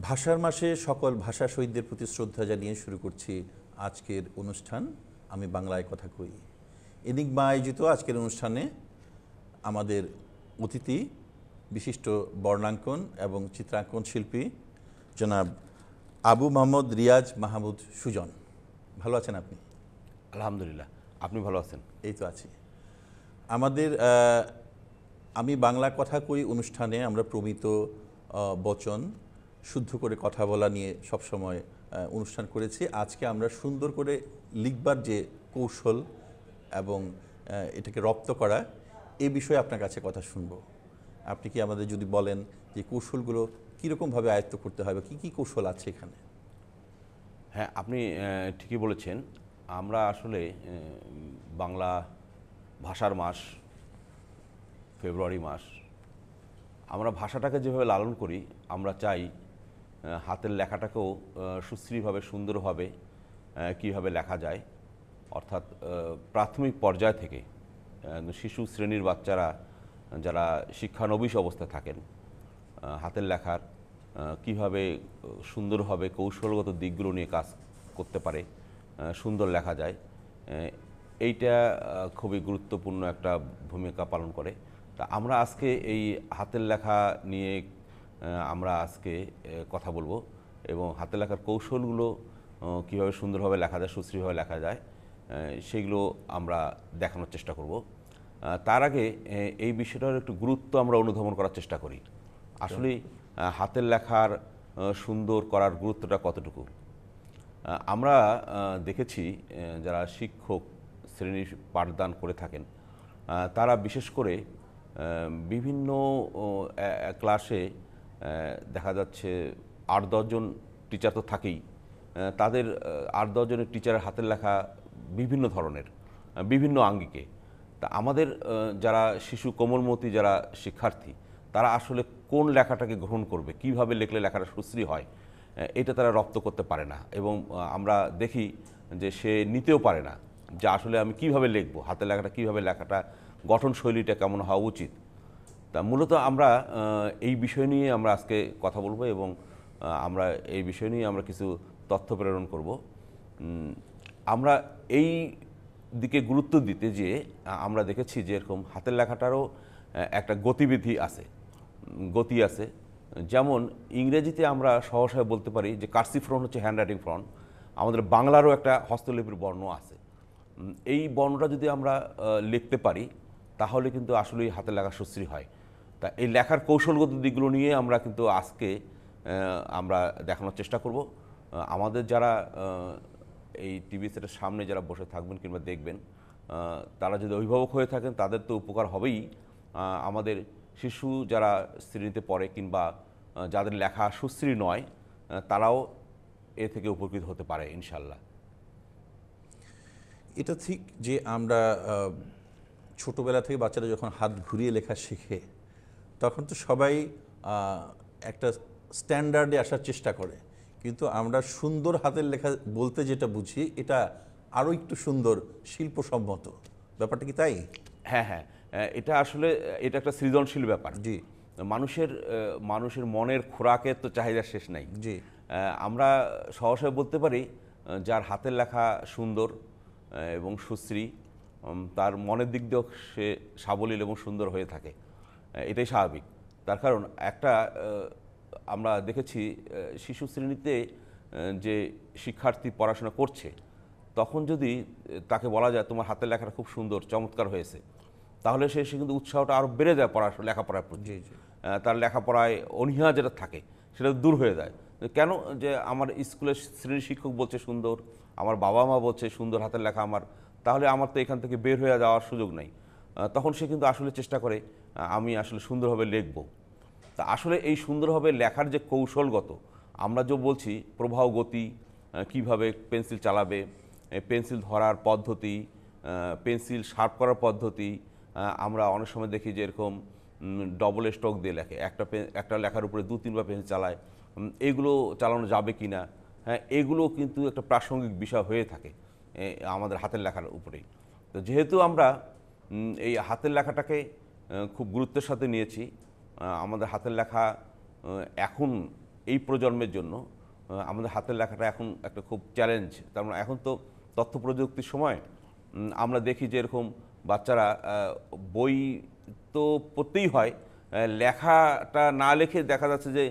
ভাষার মাসে সকল ভাষা শহীদদের প্রতি শ্রদ্ধা জানিয়ে শুরু করছি আজকের অনুষ্ঠান। আমি বাংলায় কথা কই। এনিগমা আয়োজিত আজকের অনুষ্ঠানে আমাদের অতিথি বিশিষ্ট বর্ণাঙ্কন এবং চিত্রাঙ্কন শিল্পী জনাব আবু মোহাম্মদ রিয়াজ মাহমুদ সুজন। ভালো আছেন আপনি? আলহামদুলিল্লাহ, আপনি ভালো আছেন? এই তো আছি। আমাদের আমি বাংলা কথা কই অনুষ্ঠানে আমরা প্রমিত বচন শুদ্ধ করে কথা বলা নিয়ে সবসময় অনুষ্ঠান করেছি। আজকে আমরা সুন্দর করে লিখবার যে কৌশল এবং এটাকে রপ্ত করা, এই বিষয়ে আপনার কাছে কথা শুনবো। আপনি কি আমাদের যদি বলেন যে কৌশলগুলো কীরকমভাবে আয়ত্ত করতে হবে, কী কী কৌশল আছে এখানে? হ্যাঁ, আপনি ঠিকই বলেছেন। আমরা আসলে বাংলা ভাষার মাস ফেব্রুয়ারি মাস, আমরা ভাষাটাকে যেভাবে লালন করি, আমরা চাই হাতের লেখাটাকেও সুশ্রীভাবে সুন্দরভাবে কীভাবে লেখা যায়। অর্থাৎ প্রাথমিক পর্যায় থেকে শিশু শ্রেণীর বাচ্চারা যারা শিক্ষানবিশ অবস্থায় থাকেন, হাতের লেখার কীভাবে সুন্দরভাবে কৌশলগত দিকগুলো নিয়ে কাজ করতে পারে, সুন্দর লেখা যায়, এইটা খুবই গুরুত্বপূর্ণ একটা ভূমিকা পালন করে। তা আমরা আজকে এই হাতের লেখা নিয়ে আমরা আজকে কথা বলবো এবং হাতের লেখার কৌশলগুলো কীভাবে সুন্দরভাবে লেখা যায়, সুশ্রীভাবে লেখা যায়, সেগুলো আমরা দেখানোর চেষ্টা করব। তার আগে এই বিষয়টার একটু গুরুত্ব আমরা অনুধাবন করার চেষ্টা করি। আসলে হাতের লেখার সুন্দর করার গুরুত্বটা কতটুকু। আমরা দেখেছি যারা শিক্ষক শ্রেণীর পাঠদান করে থাকেন, তারা বিশেষ করে বিভিন্ন ক্লাসে দেখা যাচ্ছে ৮-১০ জন টিচার তো থাকেই, তাদের ৮-১০ জনের টিচারের হাতের লেখা বিভিন্ন ধরনের, বিভিন্ন আঙ্গিকে। তা আমাদের যারা শিশু কোমলমতি যারা শিক্ষার্থী, তারা আসলে কোন লেখাটাকে গ্রহণ করবে, কিভাবে লিখলে লেখাটা সুশ্রী হয়, এটা তারা রপ্ত করতে পারে না। এবং আমরা দেখি যে সে নিতেও পারে না যে আসলে আমি কিভাবে লিখবো, হাতের লেখাটা কীভাবে, লেখাটা গঠনশৈলীটা কেমন হওয়া উচিত। তা মূলত আমরা এই বিষয় নিয়ে আমরা আজকে কথা বলবো এবং আমরা এই বিষয় নিয়ে আমরা কিছু তথ্য প্রেরণ করব। আমরা এই দিকে গুরুত্ব দিতে যে আমরা দেখেছি যে এরকম হাতের লেখাটারও একটা গতিবিধি আছে, গতি আছে। যেমন ইংরেজিতে আমরা সহসায় বলতে পারি যে কার্সিভ ফ্রন্ট হচ্ছে হ্যান্ডরাইটিং ফ্রন্ট, আমাদের বাংলারও একটা হস্তলিপির বর্ণ আছে। এই বর্ণটা যদি আমরা লিখতে পারি তাহলে কিন্তু আসলেই হাতের লেখা সুশ্রী হয়। তা এই লেখার কৌশলগত দিকগুলো নিয়ে আমরা কিন্তু আজকে আমরা দেখানোর চেষ্টা করব। আমাদের যারা এই টিভি সেটের সামনে যারা বসে থাকবেন কিংবা দেখবেন, তারা যদি অভিভাবক হয়ে থাকেন তাদের তো উপকার হবেই। আমাদের শিশু যারা শ্রেণীতে পড়ে কিংবা যাদের লেখা সুশ্রী নয়, তারাও এ থেকে উপকৃত হতে পারে ইনশাল্লাহ। এটা ঠিক যে আমরা ছোটোবেলা থেকে বাচ্চারা যখন হাত ঘুরিয়ে লেখা শেখে, তখন তো সবাই একটা স্ট্যান্ডার্ডে আসার চেষ্টা করে, কিন্তু আমরা সুন্দর হাতের লেখা বলতে যেটা বুঝি, এটা আরও একটু সুন্দর শিল্পসম্মত। ব্যাপারটা কি তাই? হ্যাঁ হ্যাঁ, এটা আসলে এটা একটা সৃজনশীল ব্যাপার। জি, মানুষের মনের খোরাকের তো চাহিদা শেষ নাই। জি, আমরা সহসায় বলতে পারি যার হাতের লেখা সুন্দর এবং সুশ্রী, তার মনের দিক দিয়েও সে সাবলীল এবং সুন্দর হয়ে থাকে। এটাই স্বাভাবিক। তার কারণ একটা আমরা দেখেছি শিশু শ্রেণীতে যে শিক্ষার্থী পড়াশোনা করছে, তখন যদি তাকে বলা যায় তোমার হাতের লেখাটা খুব সুন্দর, চমৎকার হয়েছে, তাহলে সে কিন্তু উৎসাহটা আরও বেড়ে যায় লেখাপড়ার প্রতি। জি, জি। তার লেখাপড়ায় অনীহা যেটা থাকে সেটা দূর হয়ে যায়। কেন যে আমার স্কুলের শ্রেণী শিক্ষক বলছে সুন্দর, আমার বাবা মা বলছে সুন্দর হাতের লেখা আমার, তাহলে আমার তো এখান থেকে বের হয়ে যাওয়ার সুযোগ নেই। তখন সে কিন্তু আসলে চেষ্টা করে আমি আসলে সুন্দরভাবে লিখব। তা আসলে এই সুন্দরভাবে লেখার যে কৌশলগত, আমরা যে বলছি প্রবাহ গতি, কিভাবে পেন্সিল চালাবে, পেন্সিল ধরার পদ্ধতি, পেন্সিল শার্প করার পদ্ধতি, আমরা অনেক সময় দেখি যে এরকম ডবল স্ট্রোক দিয়ে লেখে, একটা লেখার উপরে 2-3বার পেন্সিল চালায়, এগুলো চালানো যাবে কি না। হ্যাঁ, এগুলো কিন্তু একটা প্রাসঙ্গিক বিষয় হয়ে থাকে আমাদের হাতের লেখার উপরেই। তো যেহেতু আমরা এই হাতের লেখাটাকে খুব গুরুত্বের সাথে নিয়েছি, আমাদের হাতের লেখা এখন এই প্রজন্মের জন্য আমাদের হাতের লেখাটা এখন একটা খুব চ্যালেঞ্জ। তার মানে এখন তো তথ্য প্রযুক্তির সময় আমরা দেখি যে এরকম বাচ্চারা বই তো পড়তেই হয়, লেখাটা না লিখে দেখা যাচ্ছে যে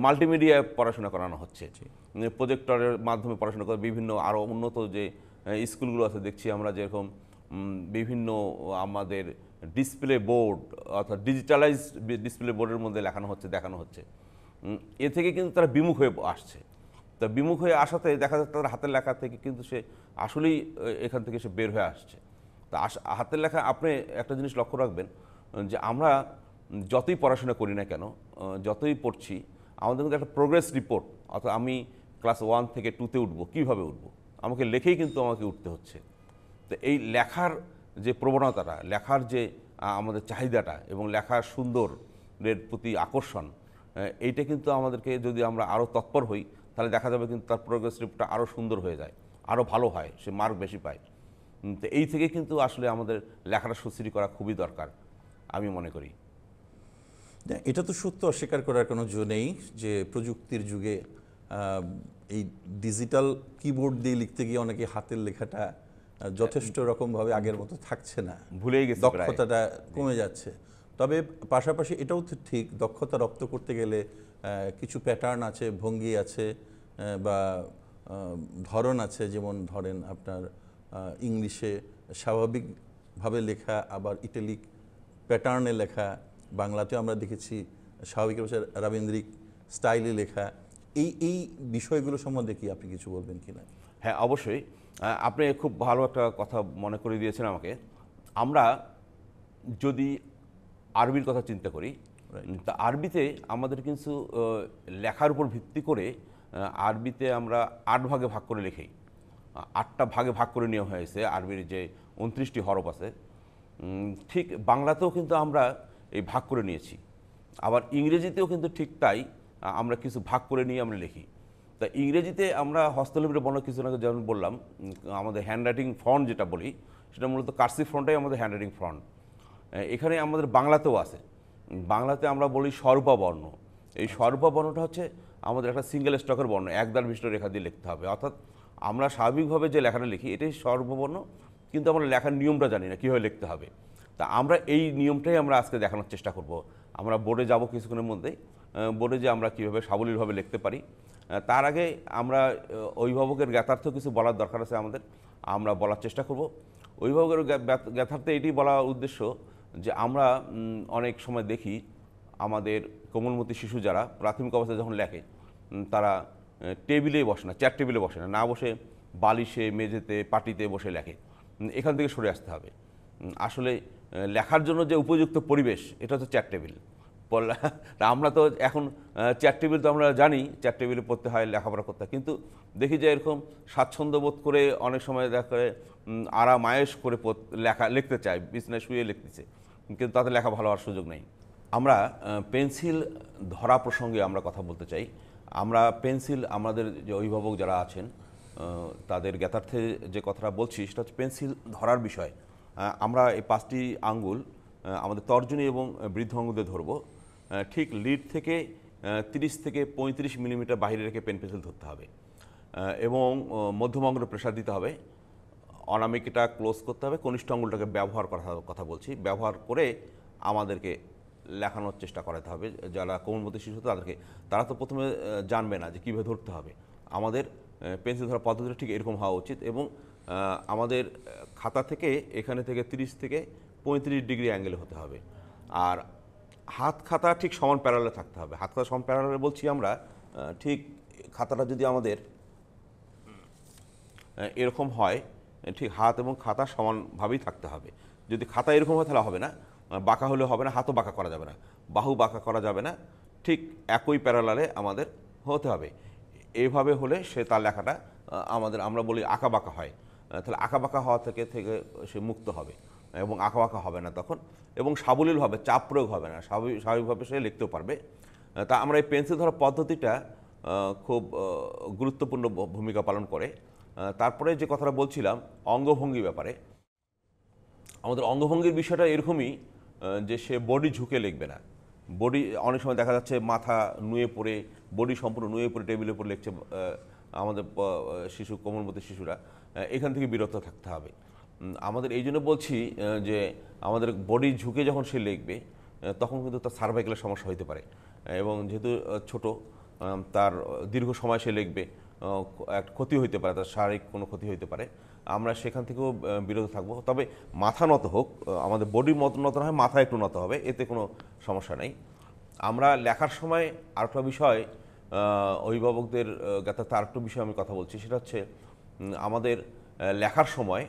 মাল্টিমিডিয়ায় পড়াশোনা করানো হচ্ছে, প্রজেক্টরের মাধ্যমে পড়াশোনা করে। বিভিন্ন আরও উন্নত যে স্কুলগুলো আছে দেখছি আমরা, যেরকম বিভিন্ন আমাদের ডিসপ্লে বোর্ড অর্থাৎ ডিজিটালাইজ ডিসপ্লে বোর্ডের মধ্যে দেখানো হচ্ছে। এ থেকে কিন্তু তারা বিমুখ হয়ে আসছে। তা বিমুখ হয়ে আসাতে দেখা যাচ্ছে তার হাতের লেখা থেকে কিন্তু সে আসলেই এখান থেকে সে বের হয়ে আসছে। তা হাতের লেখা আপনি একটা জিনিস লক্ষ্য রাখবেন, যে আমরা যতই পড়াশোনা করি না কেন, যতই পড়ছি, আমাদের কিন্তু একটা প্রোগ্রেস রিপোর্ট, অর্থাৎ আমি ক্লাস 1 থেকে 2-তে উঠবো, কীভাবে উঠবো, আমাকে লেখেই কিন্তু আমাকে উঠতে হচ্ছে। তো এই লেখার যে প্রবণতাটা, লেখার যে আমাদের চাহিদাটা এবং লেখার সুন্দরের প্রতি আকর্ষণ, এইটা কিন্তু আমাদেরকে, যদি আমরা আরও তৎপর হই, তাহলে দেখা যাবে কিন্তু তার প্রোগ্রেস রিপোর্টটা আরও সুন্দর হয়ে যায়, আরও ভালো হয়, সে মার্ক বেশি পায়। তো এই থেকে কিন্তু আসলে আমাদের লেখাটা সুস্থির করা খুবই দরকার আমি মনে করি। এটা তো সত্য, অস্বীকার করার কোনো জো নেই যে প্রযুক্তির যুগে এই ডিজিটাল কিবোর্ড দিয়ে লিখতে গিয়ে অনেকে হাতের লেখাটা যথেষ্ট রকমভাবে আগের মতো থাকছে না, ভুলেই গেছে, দক্ষতাটা কমে যাচ্ছে। তবে পাশাপাশি এটাও তো ঠিক, দক্ষতা রপ্ত করতে গেলে কিছু প্যাটার্ন আছে, ভঙ্গি আছে, বা ধরন আছে। যেমন ধরেন আপনার ইংলিশে স্বাভাবিকভাবে লেখা, আবার ইটালিক প্যাটার্নে লেখা, বাংলাতেও আমরা দেখেছি স্বাভাবিক ভাষায় রাবীন্দ্রিক স্টাইলে লেখা। এই বিষয়গুলো সম্বন্ধে কি আপনি কিছু বলবেন কিনা? হ্যাঁ, অবশ্যই। আপনি খুব ভালো একটা কথা মনে করে দিয়েছেন আমাকে। আমরা যদি আরবির কথা চিন্তা করি, তা আরবিতে আমাদের কিন্তু লেখার উপর ভিত্তি করে আরবিতে আমরা 8 ভাগে ভাগ করে লিখি। 8টা ভাগে ভাগ করে নেওয়া হয়েছে আরবির যে 29টি হরফ আছে। ঠিক বাংলাতেও কিন্তু আমরা এই ভাগ করে নিয়েছি, আবার ইংরেজিতেও কিন্তু ঠিক তাই, আমরা কিছু ভাগ করে নিয়ে আমরা লিখি। তা ইংরেজিতে আমরা হস্তলিপির বর্ণ কিছু না, যেমন বললাম, আমাদের হ্যান্ডরাইটিং ফন্ট যেটা বলি, সেটা মূলত কার্সিভ ফন্টটাই আমাদের হ্যান্ডরাইটিং ফন্ট। এখানে আমাদের বাংলাতেও আছে। বাংলাতে আমরা বলি স্বরূপা বর্ণ। এই স্বরূপা বর্ণটা হচ্ছে আমাদের একটা সিঙ্গেল স্টকের বর্ণ, একদার বিশিষ্ট রেখা দিয়ে লিখতে হবে। অর্থাৎ আমরা স্বাভাবিকভাবে যে লেখাটা লিখি এটাই স্বরূপা বর্ণ, কিন্তু আমরা লেখার নিয়মটা জানি না কীভাবে লিখতে হবে। তা আমরা এই নিয়মটাই আমরা আজকে দেখানোর চেষ্টা করব। আমরা বোর্ডে যাব কিছুক্ষণের মধ্যেই, বোর্ডে যে আমরা কীভাবে সাবলীলভাবে লিখতে পারি। তার আগে আমরা অভিভাবকের জ্ঞাতার্থ কিছু বলার দরকার আছে আমাদের, আমরা বলার চেষ্টা করব। অভিভাবকের জ্ঞাতার্থে এটি বলা উদ্দেশ্য যে আমরা অনেক সময় দেখি আমাদের কোমলমতি শিশু যারা প্রাথমিক অবস্থায় যখন লেখে, তারা টেবিলেই বসে না, চেয়ার টেবিলে বসে না, না বসে বালিশে, মেঝেতে, পাটিতে বসে লেখে। এখান থেকে সরে আসতে হবে। আসলে লেখার জন্য যে উপযুক্ত পরিবেশ, এটা হচ্ছে চেয়ার টেবিল। আমরা তো এখন চেয়ার টেবিল তো আমরা জানি, চেয়ার টেবিলে পড়তে হয়, লেখাপড়া করতে হয়, কিন্তু দেখি যে এরকম স্বাচ্ছন্দ্য বোধ করে অনেক সময় দেখা করে আরামায়েশ করে লিখতে চায়, বিছনায় শুয়ে লিখতেছে, কিন্তু তাতে লেখা ভালো হওয়ার সুযোগ নেই। আমরা পেন্সিল ধরা প্রসঙ্গে আমরা কথা বলতে চাই। আমরা পেন্সিল, আমাদের যে অভিভাবক যারা আছেন তাদের জ্ঞাতার্থে যে কথাটা বলছি সেটা হচ্ছে পেন্সিল ধরার বিষয়। আমরা এই 5টি আঙ্গুল আমাদের তর্জনী এবং বৃদ্ধ আঙ্গুলে ধরব। ঠিক লিড থেকে 30 থেকে 35 মিলিমিটার বাইরে রেখে পেন্সিল ধরতে হবে, এবং মধ্যম আঙ্গুলে প্রেসার দিতে হবে। অনামিকাটা ক্লোজ করতে হবে, কনিষ্ঠ আঙ্গুলটাকে ব্যবহার করার কথা বলছি, ব্যবহার করে আমাদেরকে লেখানোর চেষ্টা করাতে হবে। যারা কোমলমতি শিশু তারা তো প্রথমে জানবে না যে কীভাবে ধরতে হবে। আমাদের পেন্সিল ধরার পদ্ধতিটা ঠিক এরকম হওয়া উচিত, এবং আমাদের খাতা থেকে এখানে থেকে 30 থেকে 35 ডিগ্রি অ্যাঙ্গেলে হতে হবে। আর হাত খাতা ঠিক সমান প্যারালালে থাকতে হবে। হাত খাতা সমান প্যারালালে বলছি আমরা, ঠিক খাতাটা যদি আমাদের এরকম হয়, ঠিক হাত এবং খাতা সমানভাবেই থাকতে হবে। যদি খাতা এরকম হয় তাহলে হবে না, বাঁকা হলে হবে না, হাতও বাঁকা করা যাবে না, বাহু বাঁকা করা যাবে না, ঠিক একই প্যারালালে আমাদের হতে হবে। এইভাবে হলে সে তার লেখাটা আমরা বলি আঁকা বাঁকা হয়, তাহলে আঁকা বাঁকা হওয়া থেকে সে মুক্ত হবে এবং আঁকা বাঁকা হবে না তখন, এবং সাবলীলভাবে, চাপ প্রয়োগ হবে না, স্বাভাবিকভাবে সে লিখতেও পারবে। তা আমরা এই পেন্সিল ধরার পদ্ধতিটা খুব গুরুত্বপূর্ণ ভূমিকা পালন করে। তারপরে যে কথাটা বলছিলাম অঙ্গভঙ্গি ব্যাপারে, আমাদের অঙ্গভঙ্গির বিষয়টা এরকমই যে সে বডি ঝুঁকে লিখবে না, বডি অনেক সময় দেখা যাচ্ছে মাথা নুয়ে পড়ে, বডি সম্পূর্ণ নুয়ে পড়ে টেবিলের উপর লিখছে আমাদের শিশু, কোমলমতি শিশুরা। এখান থেকে বিরত থাকতে হবে। আমাদের এই জন্য বলছি যে আমাদের বডি ঝুঁকে যখন সে লিখবে তখন কিন্তু তার সার্ভাইকেলের সমস্যা হতে পারে, এবং যেহেতু ছোট, তার দীর্ঘ সময় সে লিখবে, এক ক্ষতি হইতে পারে, তার শারীরিক কোনো ক্ষতি হইতে পারে। আমরা সেখান থেকেও বিরত থাকবো। তবে মাথা নত হোক, আমাদের বডির মত নত না হয়, মাথা একটু নত হবে, এতে কোনো সমস্যা নেই। আমরা লেখার সময় আরেকটা বিষয়, অভিভাবকদের জ্ঞাতার্থে আরেকটা বিষয় আমি কথা বলছি, সেটা হচ্ছে আমাদের লেখার সময়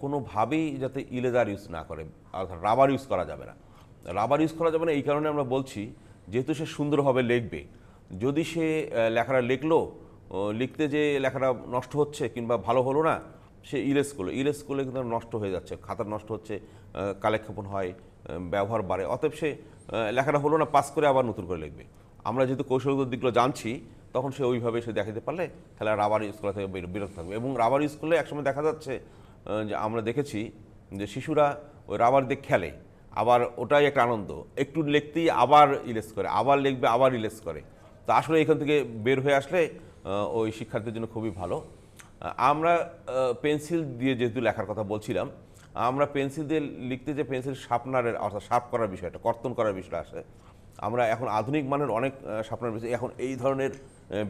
কোনোভাবেই যাতে ইরেজার ইউজ না করে, অর্থাৎ রাবার ইউজ করা যাবে না। রাবার ইউজ করা যাবে না এই কারণে আমরা বলছি, যেহেতু সে সুন্দরভাবে লিখবে, যদি সে লেখাটা লিখলো, লিখতে যে লেখাটা নষ্ট হচ্ছে কিংবা ভালো হলো না, সে ইরেজ করলে কিন্তু নষ্ট হয়ে যাচ্ছে, খাতা নষ্ট হচ্ছে, কালেক্ষেপণ হয়, ব্যবহার বাড়ে, অতএব সে লেখাটা হলো না, পাস করে আবার নতুন করে লিখবে। আমরা যেহেতু কৌশলগত দিকগুলো জানছি, তখন সে ওইভাবে সে দেখাতে পারলে তাহলে রাবার ইউজ করা থেকে বিরত থাকবে। এবং রাবার ইউজ করলে একসময় দেখা যাচ্ছে যে আমরা দেখেছি যে শিশুরা ওই রাবার দিয়ে খেলে, আবার ওটাই একটা আনন্দ, একটু লিখতেই আবার ইরেজ করে, আবার লিখবে আবার ইরেজ করে। তা আসলে এখান থেকে বের হয়ে আসলে ওই শিক্ষার্থীর জন্য খুবই ভালো। আমরা পেন্সিল দিয়ে যেহেতু লেখার কথা বলছিলাম, আমরা পেন্সিল দিয়ে লিখতে যে পেন্সিল শার্পনারের, অর্থাৎ শার্প করার বিষয়টা, কর্তন করার বিষয়টা আসে, আমরা এখন আধুনিক মানের অনেক শার্পনার পেয়েছি। এখন এই ধরনের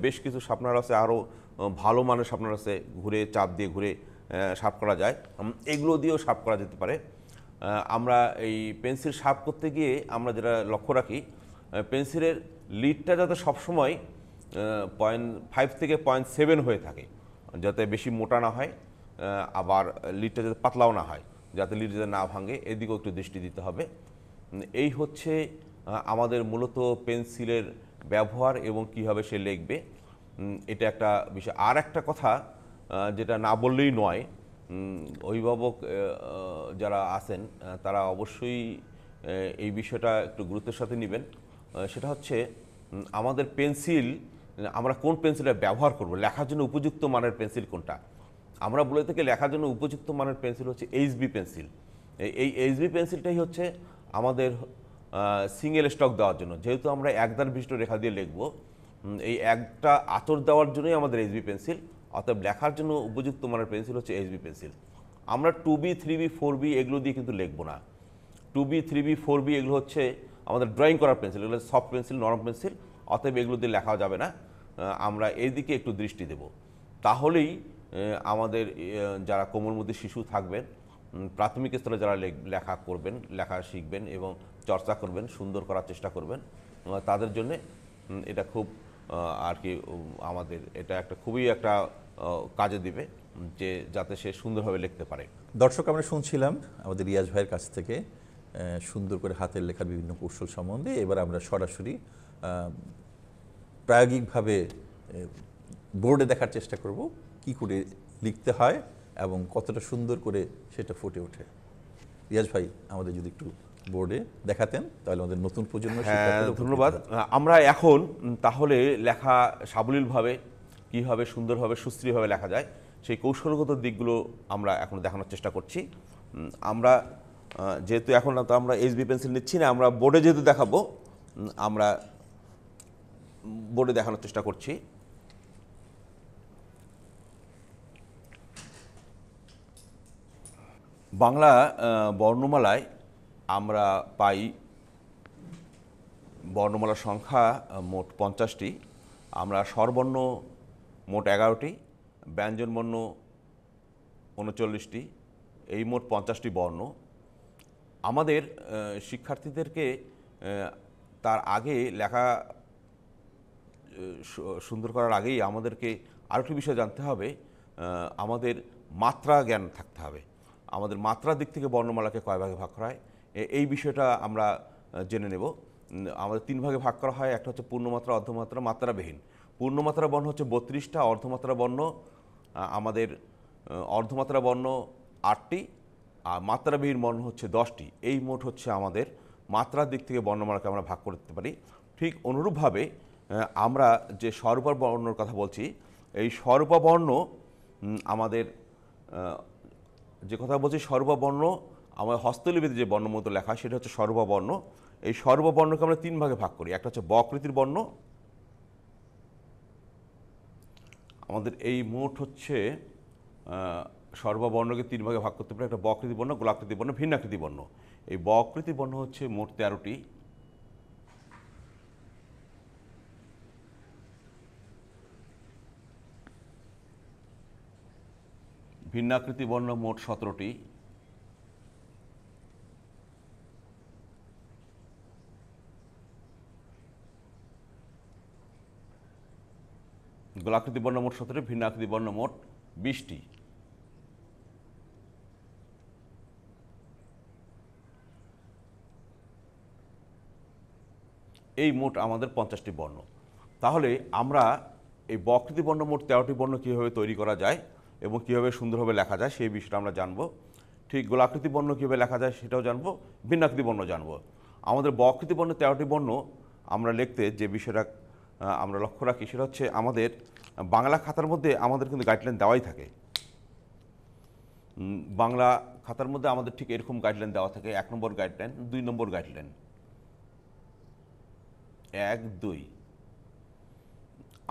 বেশ কিছু শার্পনার আছে, আরও ভালো মানের শার্পনার আছে, ঘুরে চাপ দিয়ে ঘুরে শার্প করা যায়, এগুলো দিয়েও শার্প করা যেতে পারে। আমরা এই পেন্সিল শার্প করতে গিয়ে আমরা যেটা লক্ষ্য রাখি, পেন্সিলের লিডটা যাতে সবসময় 0.5 থেকে 0.7 হয়ে থাকে, যাতে বেশি মোটা না হয়, আবার লিডটা যাতে পাতলাও না হয়, যাতে লিড যাতে না ভাঙে, এদিকেও একটু দৃষ্টি দিতে হবে। এই হচ্ছে আমাদের মূলত পেন্সিলের ব্যবহার এবং কীভাবে সে লিখবে, এটা একটা বিষয়। আর একটা কথা যেটা না বললেই নয়, অভিভাবক যারা আছেন তারা অবশ্যই এই বিষয়টা একটু গুরুত্বের সাথে নেবেন। সেটা হচ্ছে আমাদের পেন্সিল, আমরা কোন পেন্সিলটা ব্যবহার করব, লেখার জন্য উপযুক্ত মানের পেন্সিল কোনটা। আমরা বলে থাকি লেখার জন্য উপযুক্ত মানের পেন্সিল হচ্ছে এইচবি পেন্সিল। এই এইচবি পেন্সিলটাই হচ্ছে আমাদের সিঙ্গেল স্টক দেওয়ার জন্য, যেহেতু আমরা একদার বিশিষ্ট রেখা দিয়ে লিখব, এই একটা আঁচড় দেওয়ার জন্যই আমাদের এইচবি পেন্সিল। অতএব লেখার জন্য উপযুক্ত মানের পেন্সিল হচ্ছে এইচবি পেন্সিল। আমরা 2B 3B 4B এগুলো দিয়ে কিন্তু লিখবো না। 2B 3B 4B এগুলো হচ্ছে আমাদের ড্রয়িং করার পেন্সিল, এগুলো সফট পেন্সিল, নরম পেন্সিল, অতএব এগুলো দিয়ে লেখা যাবে না। আমরা এই দিকে একটু দৃষ্টি দেব, তাহলেই আমাদের যারা কোমলমতি শিশু থাকবেন, প্রাথমিক স্তরে যারা লেখা করবেন, লেখা শিখবেন এবং চর্চা করবেন, সুন্দর করার চেষ্টা করবেন, তাদের জন্যে এটা খুব আর কি, আমাদের এটা একটা খুবই একটা কাজে দিবে, যে যাতে সে সুন্দরভাবে লিখতে পারে। দর্শক, আমরা শুনছিলাম আমাদের রিয়াজ ভাইয়ের কাছ থেকে সুন্দর করে হাতের লেখার বিভিন্ন কৌশল সম্বন্ধে। এবার আমরা সরাসরি প্রায়োগিকভাবে বোর্ডে দেখার চেষ্টা করব কি করে লিখতে হয় এবং কতটা সুন্দর করে সেটা ফুটে ওঠে। রিয়াজ ভাই, আমাদের যদি একটু বোর্ডে দেখাতেন তাহলে আমাদের নতুন প্রজন্ম। ধন্যবাদ। আমরা এখন তাহলে লেখা সাবলীলভাবে, কীভাবে সুন্দরভাবে সুস্থিরভাবে লেখা যায়, সেই কৌশলগত দিকগুলো আমরা এখন দেখানোর চেষ্টা করছি। আমরা যেহেতু এখন তো আমরা এইচবি পেন্সিল নিচ্ছি না, আমরা বোর্ডে যেহেতু দেখাবো, আমরা বোর্ডে দেখানোর চেষ্টা করছি। বাংলা বর্ণমালায় আমরা পাই বর্ণমালার সংখ্যা মোট 50টি। আমরা স্বরবর্ণ মোট 11টি, ব্যঞ্জনবর্ণ 39টি, এই মোট 50টি বর্ণ। আমাদের শিক্ষার্থীদেরকে তার আগে লেখা সুন্দর করার আগেই আমাদেরকে আরেকটি বিষয় জানতে হবে, আমাদের মাত্রা জ্ঞান থাকতে হবে। আমাদের মাত্রার দিক থেকে বর্ণমালাকে কয় ভাগে ভাগ করা হয়, এই বিষয়টা আমরা জেনে নেব। আমাদের 3 ভাগে ভাগ করা হয়, একটা হচ্ছে পূর্ণমাত্রা, অর্ধমাত্রা, মাত্রাবিহীন। পূর্ণমাত্রা বর্ণ হচ্ছে 32টা, অর্ধমাত্রা বর্ণ আমাদের অর্ধমাত্রা বর্ণ 8টি, আর মাত্রাবিহীন বর্ণ হচ্ছে 10টি। এই মোট হচ্ছে আমাদের মাত্রার দিক থেকে বর্ণমালাকে আমরা ভাগ করতে পারি। ঠিক অনুরূপভাবে আমরা যে স্বরূপা বর্ণর কথা বলছি, এই স্বরূপা বর্ণ আমাদের যে কথা বলছি, স্বরূপা বর্ণ আমাদের হস্তলিপিতে যে বর্ণমতো লেখা, সেটা হচ্ছে স্বরূপা বর্ণ। এই সর্ববর্ণকে আমরা 3 ভাগে ভাগ করি। একটা হচ্ছে বকৃতির বর্ণ, আমাদের এই মোট হচ্ছে সর্ববর্ণকে 3 ভাগে ভাগ করতে পারে। একটা বকৃতি বর্ণ, গোলাকৃতি বর্ণ, ভিন্নাকৃতি বর্ণ। এই বকৃতি বর্ণ হচ্ছে মোট 13টি, ভিন্নাকৃতি বর্ণ মোট 17টি, গোলাকৃতি বর্ণ মোট 17টি, ভিন্নাকৃতি বর্ণ মোট 20টি। এই মোট আমাদের 50টি বর্ণ। তাহলে আমরা এই বকৃতি বর্ণ মোট 13টি বর্ণ কীভাবে তৈরি করা যায় এবং কীভাবে সুন্দরভাবে লেখা যায় সেই বিষয়টা আমরা জানব। ঠিক গোলাকৃতি বর্ণ কীভাবে লেখা যায় সেটাও জানব, ভিন্নাকৃতি বর্ণ জানব। আমাদের বকৃতি বর্ণ 13টি বর্ণ আমরা লিখতে যে বিষয়টা আমরা লক্ষ্য রাখি সেটা হচ্ছে আমাদের বাংলা খাতার মধ্যে আমাদের কিন্তু গাইডলাইন দেওয়াই থাকে। বাংলা খাতার মধ্যে আমাদের ঠিক এরকম গাইডলাইন দেওয়া থাকে, 1 নম্বর গাইডলাইন, 2 নম্বর গাইডলাইন, 1, 2।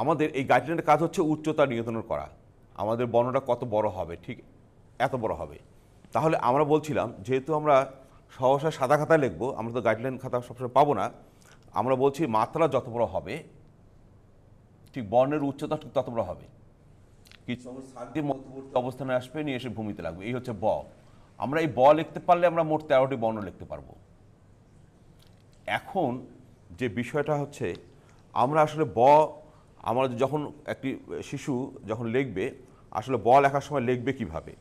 আমাদের এই গাইডলাইনের কাজ হচ্ছে উচ্চতা নির্ধারণ করা, আমাদের বর্ণটা কত বড় হবে, ঠিক এত বড় হবে। তাহলে আমরা বলছিলাম যেহেতু আমরা সহসা সাদা খাতায় লিখবো, আমরা তো গাইডলাইন খাতা সবসময় পাবো না, আমরা বলছি মাত্রা যত বড় হবে ঠিক বর্ণের উচ্চতা ঠিক তত বড় হবে। কিছু সার্কের মধ্যবর্তী অবস্থানে আসবে, নিয়ে এসে ভূমিতে লাগবে, এই হচ্ছে ব। আমরা এই ব লিখতে পারলে আমরা মোট 13টি বর্ণ লিখতে পারবো। এখন যে বিষয়টা হচ্ছে আমরা আসলে আমরা যখন একটি শিশু যখন লিখবে আসলে ব লেখার সময় লিখবে কিভাবে,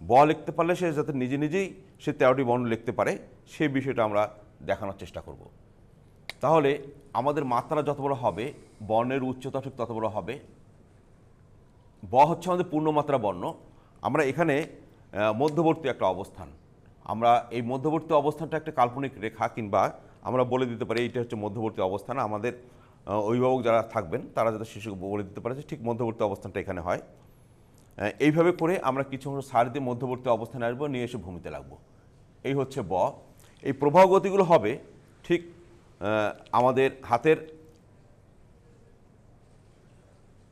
ব লিখতে পারলে সে যাতে নিজে নিজেই সে 13টি বর্ণ লিখতে পারে সেই বিষয়টা আমরা দেখানোর চেষ্টা করব। তাহলে আমাদের মাত্রা যত বড় হবে বর্ণের উচ্চতা ঠিক তত বড় হবে। ব হচ্ছে আমাদের পূর্ণমাত্রা বর্ণ। আমরা এখানে মধ্যবর্তী একটা অবস্থান, আমরা এই মধ্যবর্তী অবস্থানটা একটা কাল্পনিক রেখা, কিংবা আমরা বলে দিতে পারি এইটা হচ্ছে মধ্যবর্তী অবস্থান। আমাদের অভিভাবক যারা থাকবেন তারা যাতে শিশুকে বলে দিতে পারে যে ঠিক মধ্যবর্তী অবস্থানটা এখানে হয়। এইভাবে করে আমরা কিছু সার দিয়ে মধ্যবর্তী অবস্থানে আসবো, নিয়ে এসে ভূমিতে লাগবো, এই হচ্ছে ব। এই প্রবাহ গতিগুলো হবে ঠিক আমাদের হাতের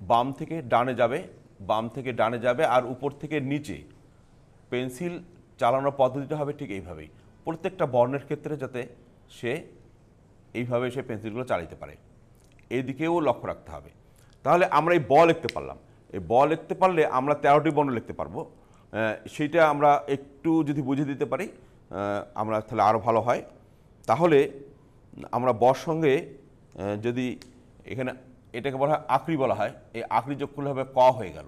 বাম থেকে ডানে যাবে, বাম থেকে ডানে যাবে, আর উপর থেকে নিচে পেন্সিল চালানোর পদ্ধতিটা হবে ঠিক এইভাবেই, প্রত্যেকটা বর্ণের ক্ষেত্রে যাতে সে এইভাবে সে পেন্সিলগুলো চালাতে পারে, এই দিকেও লক্ষ্য রাখতে হবে। তাহলে আমরা এই ব লিখতে পারলাম, এই ব লিখতে পারলে আমরা 13টি বর্ণ লিখতে পারবো। সেইটা আমরা একটু যদি বুঝে দিতে পারি আমরা তাহলে আরও ভালো হয়। তাহলে আমরা বর সঙ্গে যদি এখানে এটাকে বলা হয় আকৃতি বলা হয়, এই আকৃতি যোগ করলে হবে ক হয়ে গেল,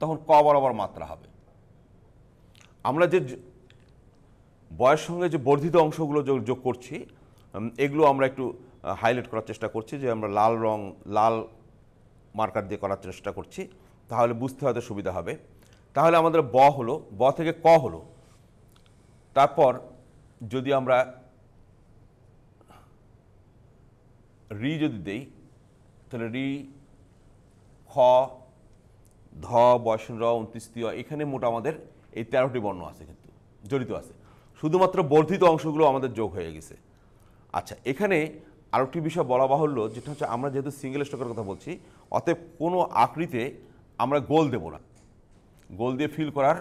তখন ক বরাবর মাত্রা হবে। আমরা যে বয়ের সঙ্গে যে বর্ধিত অংশগুলো যোগ করছি এগুলো আমরা একটু হাইলাইট করার চেষ্টা করছি, যে আমরা লাল মার্কার দিয়ে করার চেষ্টা করছি, তাহলে বুঝতে হয়তো সুবিধা হবে। তাহলে আমাদের ব হলো, ব থেকে ক হলো, তারপর যদি আমরা রি যদি দেই তাহলে রি, খ, ধ, বয়সন র, 29 এখানে মোট আমাদের এই 13টি বর্ণ আছে, কিন্তু জড়িত আছে, শুধুমাত্র বর্ধিত অংশগুলো আমাদের যোগ হয়ে গেছে। আচ্ছা, এখানে আরেকটি বিষয় বলা বাহুল্য, যেটা হচ্ছে আমরা যেহেতু সিঙ্গেল স্ট্রোকের কথা বলছি, অতএব কোনো আকৃতিতে আমরা গোল দেব না, গোল দিয়ে ফিল করার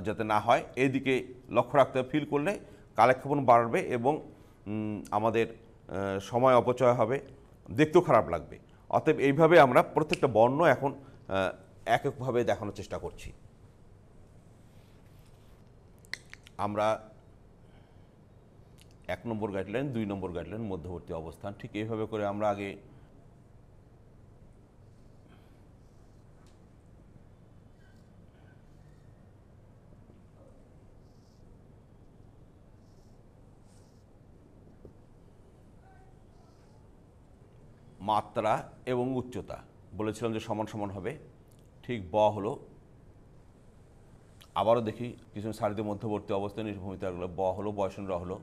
যাতে না হয় এইদিকে লক্ষ্য রাখতে হবে। ফিল করলে কালেক্ষেপণ বাড়বে এবং আমাদের সময় অপচয় হবে, দেখতেও খারাপ লাগবে। অতএব এইভাবে আমরা প্রত্যেকটা বর্ণ এখন এককভাবে দেখানোর চেষ্টা করছি। আমরা 1 নম্বর গাইডলাইন, 2 নম্বর গাইডলাইন, মধ্যবর্তী অবস্থান, ঠিক এইভাবে করে আমরা আগে মাত্রা এবং উচ্চতা বলেছিলাম যে সমান সমান হবে, ঠিক ব হলো, আবারও দেখি কিছু সারিতে মধ্যবর্তী অবস্থানে ভূমিতে রাখলো, ব হলো, বয়সন র হলো,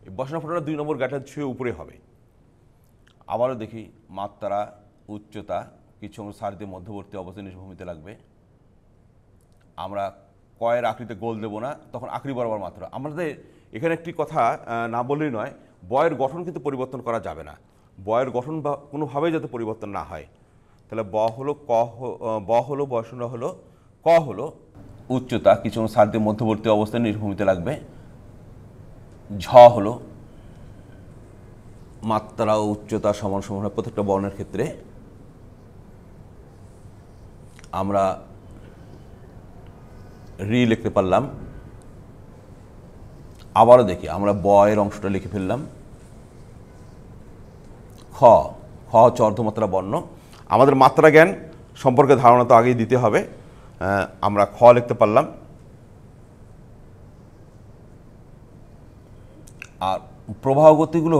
এই বয়সন ফোটাটা 2 নম্বর গাইডলাইন ছুঁয়ে উপরে হবে। আবারও দেখি মাত্রা, উচ্চতা, কিছু সারিতে মধ্যবর্তী অবস্থানে ভূমিতে লাগবে। আমরা কয়ের আকৃতিতে গোল দেবো না, তখন আকৃতি বরাবর মাত্রা। আমাদের এখানে একটি কথা না বললেই নয়, বয়ের গঠন কিন্তু পরিবর্তন করা যাবে না। বয়ের গঠন বা কোনোভাবেই যাতে পরিবর্তন না হয়। তাহলে ব হলো বয়শূন্য হলো, ক হলো উচ্চতা, কিছু সার দিয়ে মধ্যবর্তী অবস্থায় নির্ভূমিতে লাগবে। ঝ হলো মাত্রা ও উচ্চতা সমান সমান হয় প্রত্যেকটা বর্ণের ক্ষেত্রে। আমরা রি লিখতে পারলাম। আবারও দেখি, আমরা ব এর অংশটা লিখে ফেললাম। খ হচ্ছে অর্ধমাত্রা বর্ণ। আমাদের মাত্রা জ্ঞান সম্পর্কে ধারণা তো আগেই দিতে হবে। আমরা খ লিখতে পারলাম। আর প্রবাহ গতিগুলো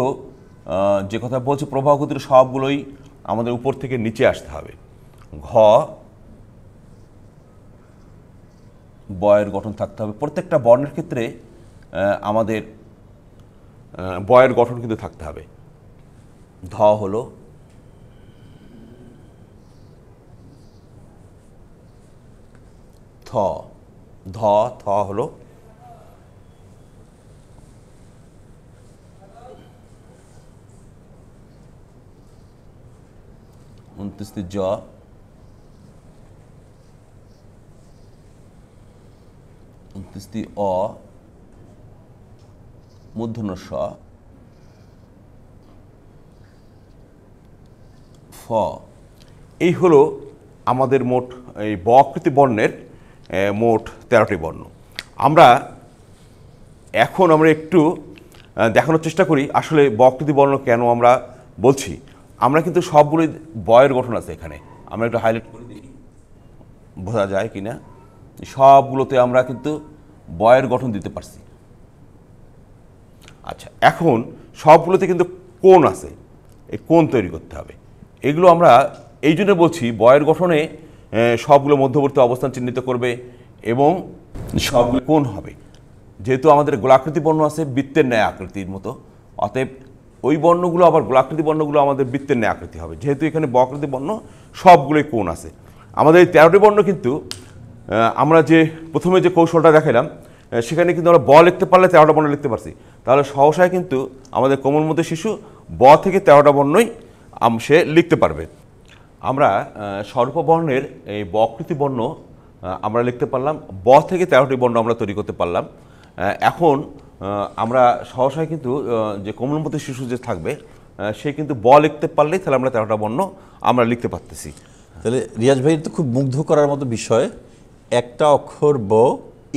যে কথা বলছি, প্রবাহ গতির সবগুলোই আমাদের উপর থেকে নিচে আসতে হবে। ঘ বয়ের গঠন থাকতে হবে প্রত্যেকটা বর্ণের ক্ষেত্রে। আমাদের বয়ের গঠন কিন্তু থাকতে হবে। ধ হলো থ, থ হলো উনত্রিশটি জ, উনত্রিশটি অ, মূর্ধন্য স, ফ। এই হলো আমাদের মোট এই ব-আকৃতি বর্ণের মোট 13টি বর্ণ। আমরা একটু দেখানোর চেষ্টা করি আসলে ব-আকৃতি বর্ণ কেন আমরা বলছি। আমরা কিন্তু সবগুলোই বয়ের গঠন আছে এখানে। আমরা একটু হাইলাইট করে দিই, বোঝা যায় কিনা। সবগুলোতে আমরা কিন্তু বয়ের গঠন দিতে পারছি। আচ্ছা, এখন সবগুলোতে কিন্তু কোণ আছে, এই কোণ তৈরি করতে হবে। এগুলো আমরা এই জন্য বলছি, বয়ের গঠনে সবগুলো মধ্যবর্তী অবস্থান চিহ্নিত করবে এবং সবগুলো কোণ হবে। যেহেতু আমাদের গোলাকৃতি বর্ণ আছে বৃত্তের ন্যায় আকৃতির মতো, অতএব ওই বর্ণগুলো আবার গোলাকৃতি বর্ণগুলো আমাদের বৃত্তের ন্যায় আকৃতি হবে। যেহেতু এখানে বক্রাকৃতি বর্ণ সবগুলোই কোণ আছে। আমাদের এই 13টি বর্ণ কিন্তু আমরা যে প্রথমে যে কৌশলটা দেখালাম, সেখানে কিন্তু আমরা ব লিখতে পারলে 13টা বর্ণ লিখতে পারছি। তাহলে সহসায় কিন্তু আমাদের কোমলমতি শিশু ব থেকে 13টা বর্ণই সে লিখতে পারবে। আমরা স্বল্প বর্ণের এই বকৃতি বর্ণ আমরা লিখতে পারলাম, ব থেকে 13টি বর্ণ আমরা তৈরি করতে পারলাম। এখন আমরা সহসায় কিন্তু যে কোমলমতি শিশু যে থাকবে সে কিন্তু ব লিখতে পারলেই তাহলে আমরা 13টা বর্ণ আমরা লিখতে পারতেছি। তাহলে রিয়াজ ভাইয়ের তো খুব মুগ্ধ করার মতো বিষয়, একটা অক্ষর ব,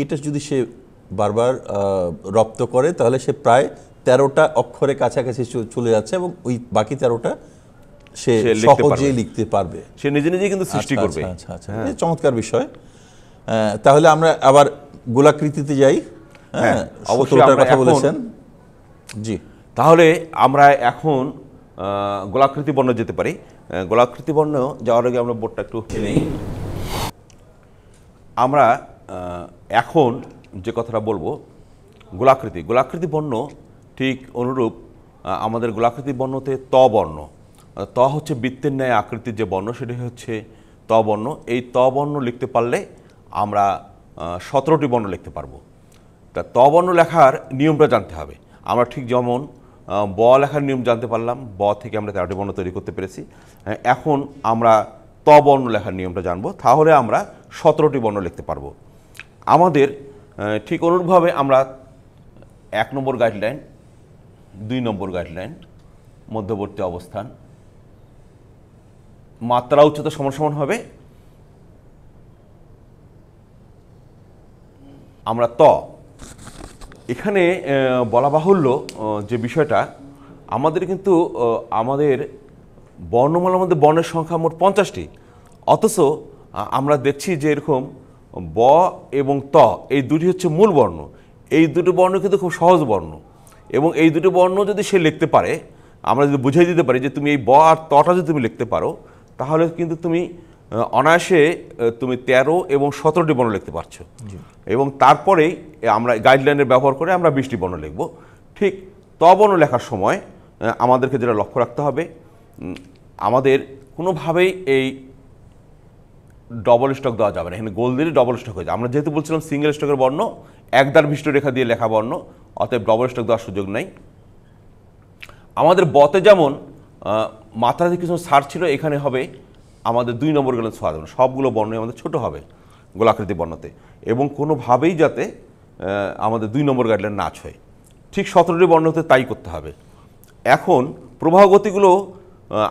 এটা যদি সে বারবার রপ্ত করে তাহলে সে প্রায় 13টা অক্ষরের কাছাকাছি চলে যাচ্ছে এবং ওই বাকি 13টা সে সহজেই লিখতে পারবে। সে নিজে নিজেই কিন্তু সৃষ্টি করবে। আচ্ছা, চমৎকার বিষয়। তাহলে আমরা আবার গোলাকৃতিতে যাই। হ্যাঁ, অবশ্যই কথা বলেছেন। জি, তাহলে আমরা এখন গোলাকৃতি বর্ণ যেতে পারি। গোলাকৃতি বর্ণ যাওয়ার আগে আমরা বোর্ডটা একটু নেই। আমরা এখন যে কথাটা বলবো, গোলাকৃতি বর্ণ ঠিক অনুরূপ আমাদের গোলাকৃতি বর্ণতে ত বর্ণ, ত হচ্ছে বৃত্তের ন্যায় আকৃতির যে বর্ণ, সেটি হচ্ছে ত বর্ণ। এই ত বর্ণ লিখতে পারলে আমরা 17টি বর্ণ লিখতে পারবো। তা ত বর্ণ লেখার নিয়মটা জানতে হবে। আমরা ঠিক যেমন ব লেখার নিয়ম জানতে পারলাম, ব থেকে আমরা 13টি বর্ণ তৈরি করতে পেরেছি। এখন আমরা ত বর্ণ লেখার নিয়মটা জানবো, তাহলে আমরা 17টি বর্ণ লিখতে পারবো। আমাদের ঠিক অনুরূপভাবে আমরা 1 নম্বর গাইডলাইন, 2 নম্বর গাইডলাইন, মধ্যবর্তী অবস্থান, মাত্রা উচ্চতা সমান সমান হবে। আমরা ত, এখানে বলা বাহুল্য যে বিষয়টা, আমাদের কিন্তু আমাদের বর্ণমালার মধ্যে বর্ণের সংখ্যা মোট 50টি, অথচ আমরা দেখছি যে এরকম ব এবং ত এই দুটি হচ্ছে মূল বর্ণ। এই দুটো বর্ণ কিন্তু খুব সহজ বর্ণ, এবং এই দুটো বর্ণ যদি সে লিখতে পারে, আমরা যদি বুঝিয়ে দিতে পারি যে তুমি এই ব আর তটা যদি তুমি লিখতে পারো, তাহলে কিন্তু তুমি অনায়াসে তুমি 13 এবং 17টি বর্ণ লিখতে পারছো। এবং তারপরেই আমরা গাইডলাইনের ব্যবহার করে আমরা 20টি বর্ণ লিখব। ঠিক ত বর্ণ লেখার সময় আমাদেরকে যেটা লক্ষ্য রাখতে হবে, আমাদের কোনোভাবেই এই ডবল স্টক দেওয়া যাবে না। এখানে গোল দিলে ডবল স্টক হয়ে যায়। আমরা যেহেতু বলছিলাম সিঙ্গেল স্টকের বর্ণ একদার বিশিষ্ট রেখা দিয়ে লেখা বর্ণ, অতএব ডবল স্ট্রোক দেওয়ার সুযোগ নেই। আমাদের বতে যেমন মাত্রাতে কিছু ছাড় ছিল, এখানে হবে আমাদের 2 নম্বর গেলেন ছোঁয়া যাবে না, সবগুলো বর্ণই আমাদের ছোট হবে গোলাকৃতি বর্ণতে, এবং কোনোভাবেই যাতে আমাদের 2 নম্বর গাইডলাইন না ছয়। ঠিক 17টি বর্ণতে তাই করতে হবে। এখন প্রবাহ গতিগুলো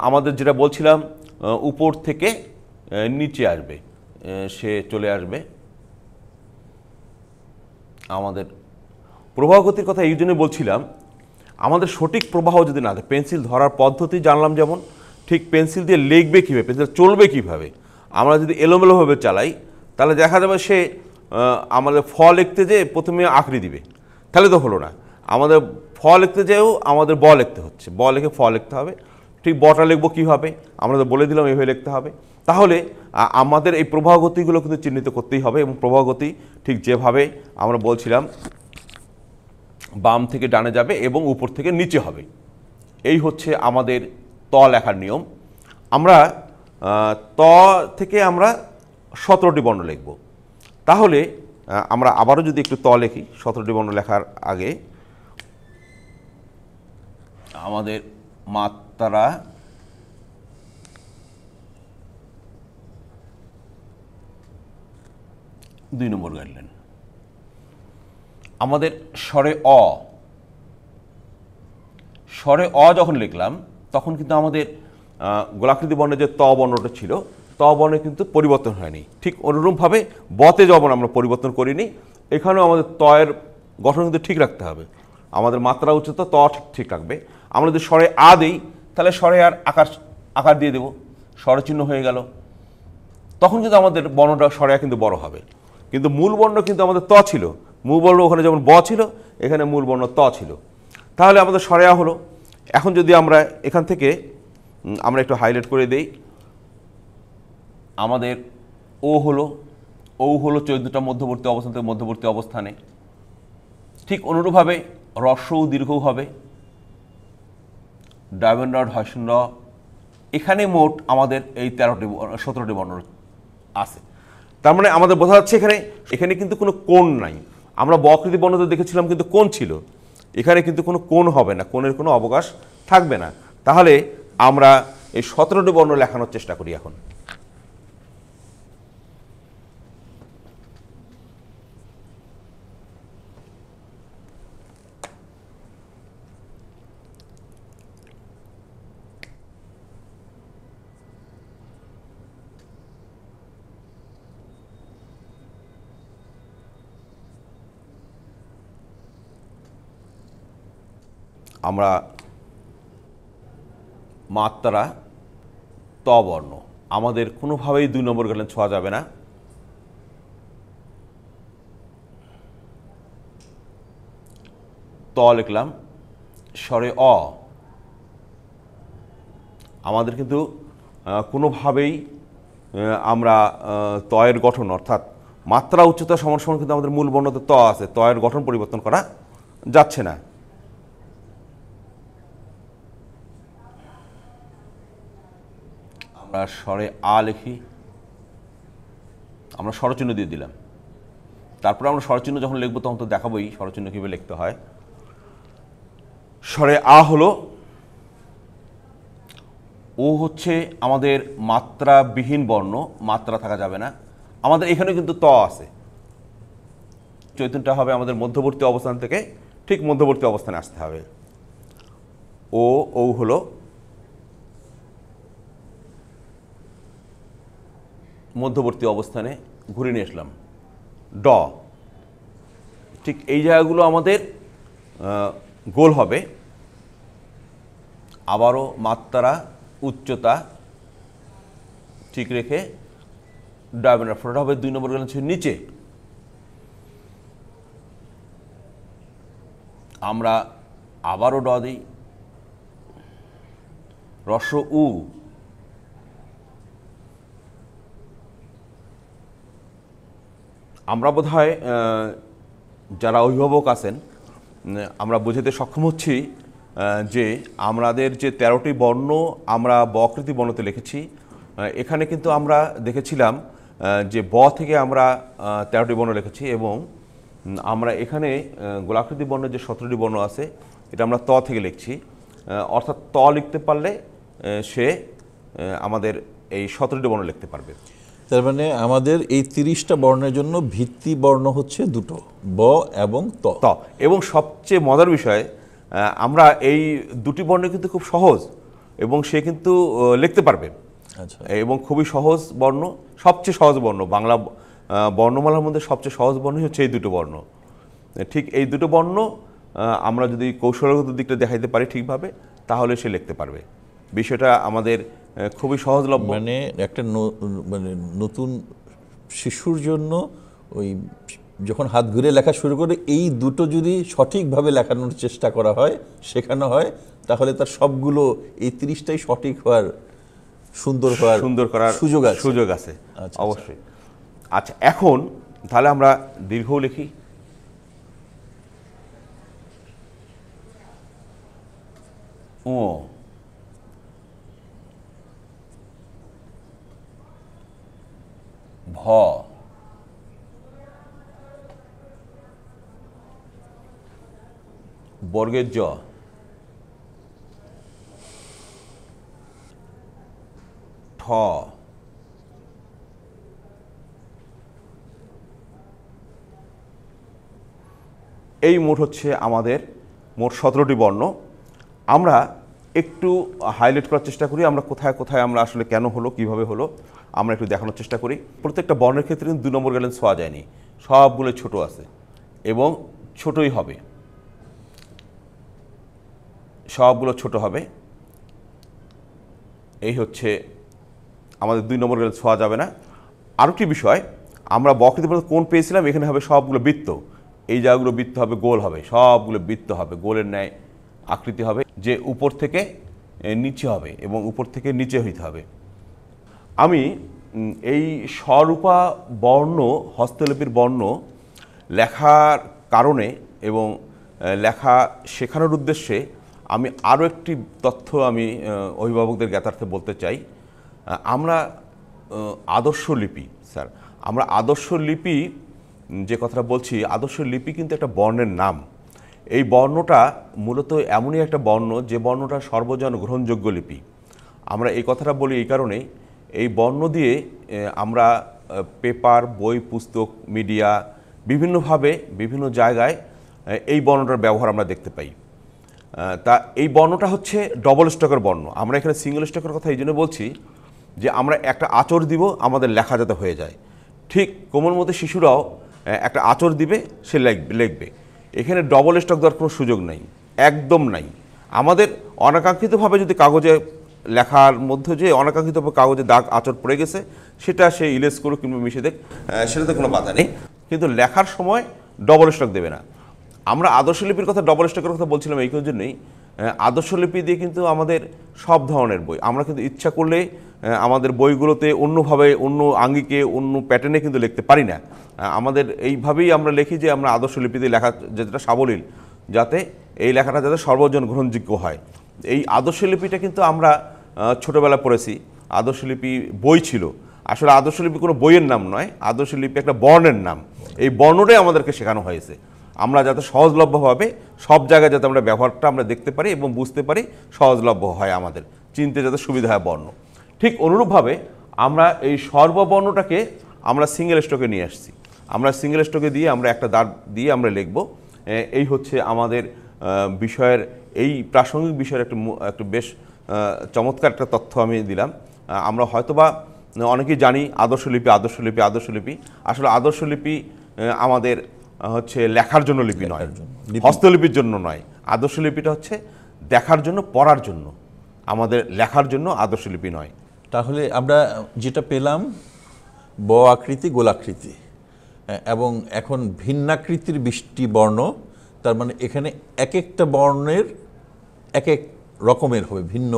আমাদের যেটা বলছিলাম উপর থেকে নিচে আসবে, সে চলে আসবে। আমাদের প্রবাহ গতির কথা এই জন্যই বলছিলাম, আমাদের সঠিক প্রবাহ যদি না থাকে, পেন্সিল ধরার পদ্ধতি জানলাম যেমন, ঠিক পেন্সিল দিয়ে লিখবে কীভাবে, পেন্সিল চলবে কীভাবে। আমরা যদি এলোমেলোভাবে চালাই তাহলে দেখা যাবে সে আমাদের ফ লিখতে যেয়ে প্রথমে আঁকড়ি দিবে, তাহলে তো হলো না। আমাদের ফ লিখতে যেয়েও আমাদের ব লিখতে হচ্ছে, ব লিখে ফ লিখতে হবে। ঠিক বটা লিখবো কীভাবে, আমরা তো বলে দিলাম এভাবে লিখতে হবে। তাহলে আমাদের এই প্রবাহ গতিগুলো কিন্তু চিহ্নিত করতেই হবে, এবং প্রবাহ গতি ঠিক যেভাবে আমরা বলছিলাম বাম থেকে ডানে যাবে এবং উপর থেকে নিচে হবে, এই হচ্ছে আমাদের ত লেখার নিয়ম। আমরা ত থেকে আমরা 17টি বর্ণ লিখব। তাহলে আমরা আবারও যদি একটু ত লিখি 17টি বর্ণ লেখার আগে, আমাদের মাত্রা, দুই নম্বর গাইডলাইন, আমাদের স্বরে অ, স্বরে অ যখন লিখলাম তখন কিন্তু আমাদের গোলাকৃতি বর্ণের যে ত বর্ণটা ছিল, ত বর্ণে কিন্তু পরিবর্তন হয়নি। ঠিক অনুরূপভাবে বতে যেমন আমরা পরিবর্তন করিনি, এখানেও আমাদের তয়ের গঠন কিন্তু ঠিক রাখতে হবে। আমাদের মাত্রা উচ্চতা ত ঠিক রাখবে। আমরা যদি স্বরে আ দিই তাহলে স্বরে আর আকার দিয়ে দেব, স্বরচিহ্ন হয়ে গেল, তখন কিন্তু আমাদের বর্ণটা স্বরে কিন্তু বড় হবে। কিন্তু মূল বর্ণ কিন্তু আমাদের ত ছিল, মূল বর্ণ ওখানে যেমন ব ছিল, এখানে মূল বর্ণ ত ছিল, তাহলে আমাদের স্বরে আ হলো। এখন যদি আমরা এখান থেকে আমরা একটু হাইলাইট করে দেই, আমাদের ও হলো, ও হলো 14টা মধ্যবর্তী অবস্থান থেকে মধ্যবর্তী অবস্থানে। ঠিক অনুরূপভাবে হ্রস্ব ও দীর্ঘ হবে, ডায়মন্ড রড, হর্ষণ র, এখানে মোট আমাদের এই 17টি বর্ণ আছে। তার মানে আমাদের বোঝা যাচ্ছে এখানে কিন্তু কোনো কোণ নাই। আমরা বকৃতি বর্ণতে দেখেছিলাম কিন্তু কোণ ছিল, এখানে কিন্তু কোনো কোণ হবে না, কোণের কোনো অবকাশ থাকবে না। তাহলে আমরা এই 17টি বর্ণ লেখানোর চেষ্টা করি। এখন আমরা মাত্রা ত বর্ণ, আমাদের কোনোভাবেই 2 নম্বর গাইডলাইন ছোঁয়া যাবে না। ত লিখলাম, স্বরে অ, আমাদের কিন্তু কোনোভাবেই আমরা তয়ের গঠন অর্থাৎ মাত্রা উচ্চতা সমান সমান কিন্তু আমাদের মূল বর্ণতে ত আছে, তয়ের গঠন পরিবর্তন করা যাচ্ছে না। আমরা স্বরে আ লিখি, আমরা স্বরচিহ্ন দিয়ে দিলাম। তারপরে আমরা স্বরচিহ্ন যখন লিখবো তখন তো দেখাবোই স্বরচিহ্ন কীভাবে লিখতে হয়। স্বরে আ হলো, ও হচ্ছে আমাদের মাত্রাবিহীন বর্ণ, মাত্রা থাকা যাবে না। আমাদের এখানে কিন্তু ত আছে, চৈতন্যটা হবে আমাদের মধ্যবর্তী অবস্থান থেকে ঠিক মধ্যবর্তী অবস্থানে আসতে হবে। ও হলো মধ্যবর্তী অবস্থানে ঘুরে নিয়ে আসলাম। ড, ঠিক এই জায়গাগুলো আমাদের গোল হবে। আবারও মাত্রা উচ্চতা ঠিক রেখে ডায়মন্ড ফোটা হবে 2 নম্বর গাইডলাইন নিচে। আমরা আবারও ড দিই, হ্রস্ব উ, আমরা বোধহয় যারা অভিভাবক আছেন আমরা বোঝাতে সক্ষম হচ্ছি যে আমাদের যে 13টি বর্ণ আমরা বকৃতি বর্ণতে লিখেছি, এখানে কিন্তু আমরা দেখেছিলাম যে ব থেকে আমরা 13টি বর্ণ লিখেছি এবং আমরা এখানে গোলাকৃতি বর্ণের যে 17টি বর্ণ আছে এটা আমরা ত থেকে লিখছি, অর্থাৎ ত লিখতে পারলে সে আমাদের এই 17টি বর্ণ লিখতে পারবে। তার মানে আমাদের এই 30টা বর্ণের জন্য ভিত্তি বর্ণ হচ্ছে দুটো, ব এবং ত। এবং সবচেয়ে মজার বিষয়, আমরা এই দুটি বর্ণ কিন্তু খুব সহজ এবং সে কিন্তু লিখতে পারবে। আচ্ছা। এবং খুবই সহজ বর্ণ, সবচেয়ে সহজ বর্ণ বাংলা বর্ণমালার মধ্যে সবচেয়ে সহজ বর্ণই হচ্ছে এই দুটো বর্ণ। ঠিক এই দুটো বর্ণ আমরা যদি কৌশলগত দিকটা দেখাইতে পারি ঠিকভাবে, তাহলে সে লিখতে পারবে। বিষয়টা আমাদের খুবই সহজলভ্য। মানে একটা মানে নতুন শিশুর জন্য ওই যখন হাত ঘুরে লেখা শুরু করে, এই দুটো যদি সঠিকভাবে লেখানোর চেষ্টা করা হয়, শেখানো হয়, তাহলে তার সবগুলো এই 30টাই সঠিক হওয়ার, সুন্দর করার সুযোগ আছে অবশ্যই। আচ্ছা, এখন তাহলে আমরা দীর্ঘ লিখি। ও, ভ, বর্গের জ, ঠ, এই মোট হচ্ছে আমাদের মোট 17টি বর্ণ। আমরা একটু হাইলাইট করার চেষ্টা করি আমরা কোথায় কোথায় আমরা আসলে কেন হলো, কিভাবে হলো, আমরা একটু দেখানোর চেষ্টা করি। প্রত্যেকটা বর্ণের ক্ষেত্রে কিন্তু 2 নম্বর গ্যালেন্স ছোঁয়া যায়নি, সবগুলো ছোট আছে এবং ছোটই হবে, সবগুলো ছোট হবে। এই হচ্ছে আমাদের 2 নম্বর গ্যালেন্স ছোঁয়া যাবে না। আরও একটি বিষয়, আমরা বকৃতি কোণ পেয়েছিলাম, এখানে হবে সবগুলো বৃত্ত, এই জায়গাগুলো বৃত্ত হবে, গোল হবে, সবগুলো বৃত্ত হবে, গোলের ন্যায় আকৃতি হবে, যে উপর থেকে নিচে হবে এবং উপর থেকে নিচে হইতে হবে। আমি এই স্বরূপা বর্ণ, হস্তলিপির বর্ণ লেখার কারণে এবং লেখা শেখানোর উদ্দেশ্যে আমি আরও একটি তথ্য আমি অভিভাবকদের জ্ঞাতার্থে বলতে চাই। আমরা আদর্শ লিপি, স্যার, আমরা আদর্শ লিপি যে কথাটা বলছি, আদর্শ লিপি কিন্তু একটা বর্ণের নাম। এই বর্ণটা মূলত এমনই একটা বর্ণ যে বর্ণটা সর্বজন গ্রহণযোগ্য লিপি। আমরা এই কথাটা বলি এই কারণেই, এই বর্ণ দিয়ে আমরা পেপার, বই, পুস্তক, মিডিয়া বিভিন্নভাবে বিভিন্ন জায়গায় এই বর্ণটার ব্যবহার আমরা দেখতে পাই। তা এই বর্ণটা হচ্ছে ডবল স্টকের বর্ণ। আমরা এখানে সিঙ্গেল স্টকের কথা এই জন্য বলছি যে আমরা একটা আঁচড় দিব, আমাদের লেখা যাতে হয়ে যায়। ঠিক কোমলমতি শিশুরাও একটা আঁচড় দিবে, সে লিখবে। এখানে ডবল স্টক দেওয়ার কোনো সুযোগ নাই, একদম নাই। আমাদের অনাকাঙ্ক্ষিতভাবে যদি কাগজে লেখার মধ্যে যে অনাকাঙ্ক্ষিতভাবে কাগজে দাগ আঁচড় পড়ে গেছে, সেটা সে ইলেজ করুক কিংবা মিশে দেখ, সেটাতে কোনো বাধা নেই, কিন্তু লেখার সময় ডবল স্টক দেবে না। আমরা আদর্শ লিপির কথা, ডবল স্টকের কথা বলছিলাম এই জন্যই, আদর্শ লিপি দিয়ে কিন্তু আমাদের সব ধরনের বই, আমরা কিন্তু ইচ্ছা করলে আমাদের বইগুলোতে অন্যভাবে, অন্য আঙ্গিকে, অন্য প্যাটার্নে কিন্তু লিখতে পারি না। আমাদের এইভাবেই আমরা লিখি যে আমরা আদর্শ লিপিতে লেখা যেটা সাবলীল, যাতে এই লেখাটা যাতে সর্বজন গ্রহণযোগ্য হয়। এই আদর্শ লিপিটা কিন্তু আমরা ছোটোবেলা পড়েছি, আদর্শ লিপি বই ছিল। আসলে আদর্শ লিপি কোনো বইয়ের নাম নয়, আদর্শ লিপি একটা বর্ণের নাম। এই বর্ণটাই আমাদেরকে শেখানো হয়েছে, আমরা যাতে সহজলভ্যভাবে সব জায়গায় যাতে আমরা ব্যবহারটা আমরা দেখতে পারি এবং বুঝতে পারি, সহজলভ্য হয়, আমাদের চিনতে যাতে সুবিধা হয় বর্ণ। ঠিক অনুরূপভাবে আমরা এই সর্ববর্ণটাকে আমরা সিঙ্গেল স্টকে নিয়ে আসছি। আমরা সিঙ্গেল স্টকে দিয়ে আমরা একটা দাঁড় দিয়ে আমরা লিখব। এই হচ্ছে আমাদের বিষয়ের, এই প্রাসঙ্গিক বিষয়ের একটা বেশ চমৎকার একটা তথ্য আমি দিলাম। আমরা হয়তোবা অনেকেই জানি আদর্শ লিপি, আদর্শ লিপি, আদর্শ লিপি। আসলে আদর্শ লিপি আমাদের হচ্ছে লেখার জন্য লিপি নয়, হস্তলিপির জন্য নয়। আদর্শ লিপিটা হচ্ছে দেখার জন্য, পড়ার জন্য, আমাদের লেখার জন্য আদর্শ লিপি নয়। তাহলে আমরা যেটা পেলাম, ব আকৃতি, গোলাকৃতি, এবং এখন ভিন্নাকৃতির 20টি বর্ণ। তার মানে এখানে এক একটা বর্ণের এক এক রকমের হবে, ভিন্ন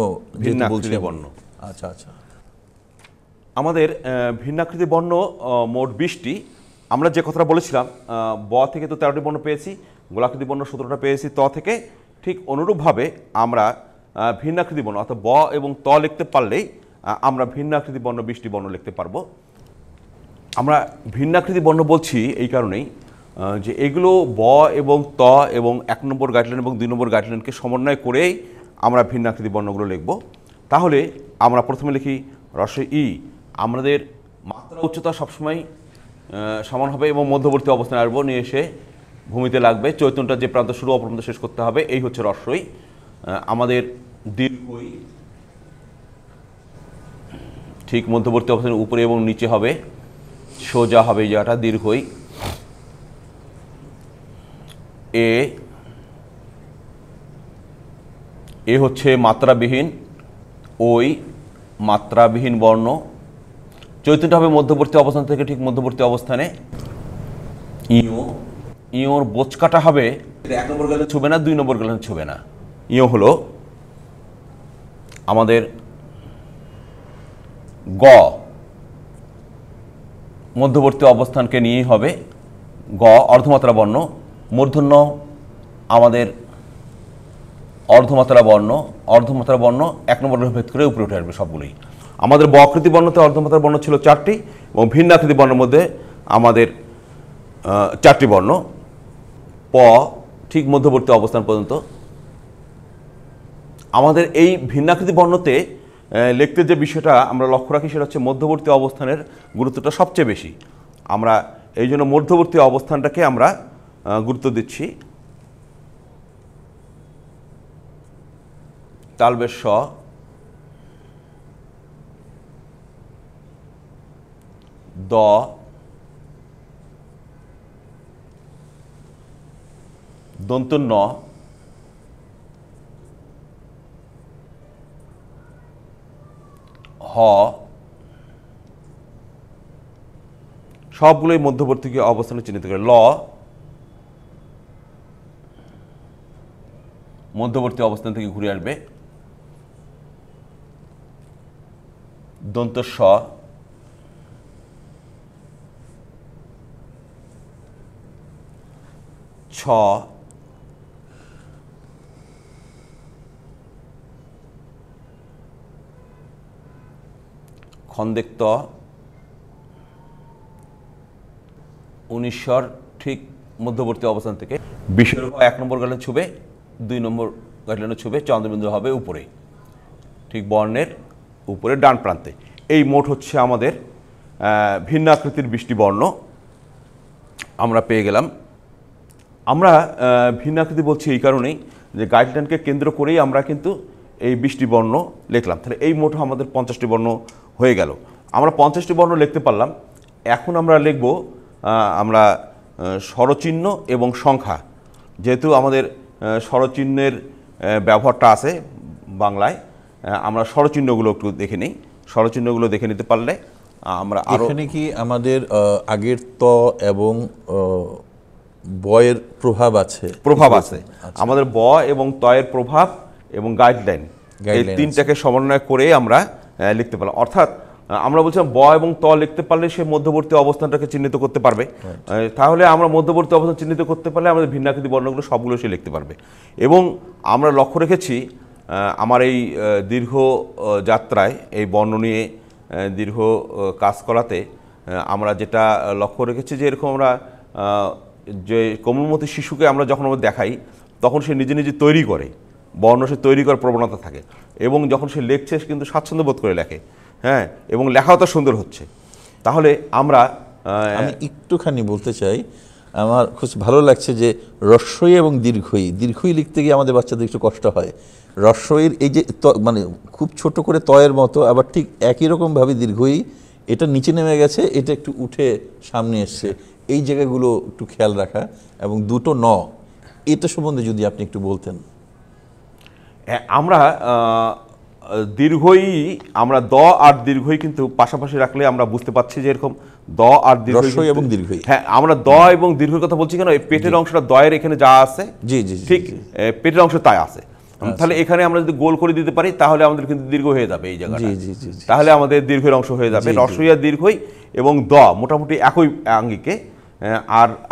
বর্ণ। আচ্ছা আচ্ছা। আমাদের ভিন্নাকৃতি বর্ণ মোট 20টি। আমরা যে কথাটা বলেছিলাম, ব থেকে তো 13টি বর্ণ পেয়েছি, গোলাকৃতি বর্ণ 17টা পেয়েছি ত থেকে। ঠিক অনুরূপভাবে আমরা ভিন্নাকৃতি বর্ণ অর্থাৎ ব এবং ত লিখতে পারলেই আমরা ভিন্নাকৃতি বর্ণ 20টি বর্ণ লিখতে পারবো। আমরা ভিন্নাকৃতি বর্ণ বলছি এই কারণেই, যে এগুলো ব এবং ত এবং 1 নম্বর গাইডলাইন এবং 2 নম্বর গাইডলাইনকে সমন্বয় করেই আমরা ভিন্নাকৃতি বর্ণগুলো লিখব। তাহলে আমরা প্রথমে লিখি রস্বই ই। আমাদের মাত্রা উচ্চতা সবসময় সমান হবে এবং মধ্যবর্তী অবস্থানে আসবো, নিয়ে এসে ভূমিতে লাগবে, চৈতন্যটা যে প্রান্ত শুরু অপরান্ত শেষ করতে হবে, এই হচ্ছে রস্বই। আমাদের দীর্ঘই ঠিক মধ্যবর্তী অবস্থানের উপরে এবং নিচে হবে, সোজা হবে এই জায়গাটা দীর্ঘই। এ হচ্ছে মাত্রাবিহীন, ওই মাত্রাবিহীন বর্ণ, চৈতন্যটা হবে মধ্যবর্তী অবস্থান থেকে ঠিক মধ্যবর্তী অবস্থানে। ইও, ইওর বোচকাটা হবে 1 নম্বর গাইডলাইন ছুবে না, 2 নম্বর গাইডলাইন ছুবে না। ইও হলো আমাদের গ, মধ্যবর্তী অবস্থানকে নিয়েই হবে গ, অর্ধমাত্রা বর্ণ। মূর্ধন্য আমাদের অর্ধমাত্রা বর্ণ, অর্ধমাত্রা বর্ণ 1 নম্বর ভেদ করে উপরে উঠে আসবে সবগুলোই। আমাদের ব আকৃতি বর্ণতে অর্ধমাত্রা বর্ণ ছিল 4টি এবং ভিন্ন আকৃতি বর্ণের মধ্যে আমাদের 4টি বর্ণ। প ঠিক মধ্যবর্তী অবস্থান পর্যন্ত। আমাদের এই ভিন্নাকৃতি বর্ণতে লিখতে যে বিষয়টা আমরা লক্ষ্য রাখি সেটা হচ্ছে মধ্যবর্তী অবস্থানের গুরুত্বটা সবচেয়ে বেশি। আমরা এই জন্য মধ্যবর্তী অবস্থানটাকে আমরা গুরুত্ব দিচ্ছি। তালবেশ স, দ, দন্ত ন, হ, সবগুলোই মধ্যবর্তী অবস্থানে চিহ্নিত করে। ল মধ্যবর্তী অবস্থান থেকে ঘুরে আসবে। দন্ত স, ছ, খন্দেক্ত, 19 ঠিক মধ্যবর্তী অবস্থান থেকে বিষয়ের 1 নম্বর গাইডলাইন ছুবে, 2 নম্বর গাইডলাইনে ছুবে, চন্দ্রবিন্দু হবে উপরে ঠিক বর্ণের উপরে ডান প্রান্তে। এই মোট হচ্ছে আমাদের ভিন্ন আকৃতির 20টি বর্ণ আমরা পেয়ে গেলাম। আমরা ভিন্ন আকৃতি বলছি এই কারণেই যে গাইডলাইনকে কেন্দ্র করেই আমরা কিন্তু এই 20টি বর্ণ লিখলাম। তাহলে এই মোট আমাদের 50টি বর্ণ হয়ে গেল। আমরা 50টি বর্ণ লিখতে পারলাম। এখন আমরা লিখব আমরা স্বরচিহ্ন এবং সংখ্যা। যেহেতু আমাদের স্বরচিহ্নের ব্যবহারটা আছে বাংলায়, আমরা স্বরচিহ্নগুলো একটু দেখে নিই। স্বরচিহ্নগুলো দেখে নিতে পারলে আমরা আরো, এখানে কি আমাদের আগের ত এবং বয়ের প্রভাব আছে? প্রভাব আছে আমাদের ব এবং তয়ের প্রভাব এবং গাইডলাইন, এই তিনটাকে সমন্বয় করে আমরা লিখতে পারলাম। অর্থাৎ আমরা বলছিলাম ব এবং ত লিখতে পারলে সে মধ্যবর্তী অবস্থানটাকে চিহ্নিত করতে পারবে। তাহলে আমরা মধ্যবর্তী অবস্থান চিহ্নিত করতে পারলে আমাদের ভিন্নাকৃতি বর্ণগুলো সবগুলো সে লিখতে পারবে। এবং আমরা লক্ষ্য রেখেছি আমার এই দীর্ঘ যাত্রায় এই বর্ণ নিয়ে দীর্ঘ কাজ করাতে আমরা যেটা লক্ষ্য রেখেছি যে এরকম আমরা যে কোমলমতি শিশুকে আমরা যখন আমরা দেখাই তখন সে নিজে নিজে তৈরি করে বর্ণ, সে তৈরি করার প্রবণতা থাকে এবং যখন সে লেখছে সে কিন্তু স্বাচ্ছন্দ্য বোধ করে লেখে, হ্যাঁ, এবং লেখাও তো সুন্দর হচ্ছে। তাহলে আমি একটুখানি বলতে চাই, আমার খুব ভালো লাগছে যে রস্বই এবং দীর্ঘই, দীর্ঘই লিখতে গিয়ে আমাদের বাচ্চাদের একটু কষ্ট হয়। রস্বইয়ের এই যে মানে খুব ছোট করে তয়ের মতো, আবার ঠিক একই রকমভাবে দীর্ঘই, এটা নিচে নেমে গেছে, এটা একটু উঠে সামনে এসছে, এই জায়গাগুলো একটু খেয়াল রাখা। এবং দুটো ন, এটা সম্বন্ধে যদি আপনি একটু বলতেন। আমরা দীর্ঘই, আমরা দ আর দীর্ঘই কিন্তু পাশাপাশি রাখলে আমরা বুঝতে পারছি যে এরকম দ আর রস্বই এবং দীর্ঘই। হ্যাঁ, আমরা দ এবং দীর্ঘের কথা বলছি কেন, এই পেটের অংশটা দয়ের এখানে যা আছে জি জি ঠিক পেটের অংশ তাই আছে। তাহলে এখানে আমরা যদি গোল করে দিতে পারি তাহলে আমাদের কিন্তু দীর্ঘ হয়ে যাবে এই জায়গাটা, তাহলে আমাদের দীর্ঘের অংশ হয়ে যাবে। রস্বই আর দীর্ঘই এবং দ মোটামুটি একই আঙ্গিকে।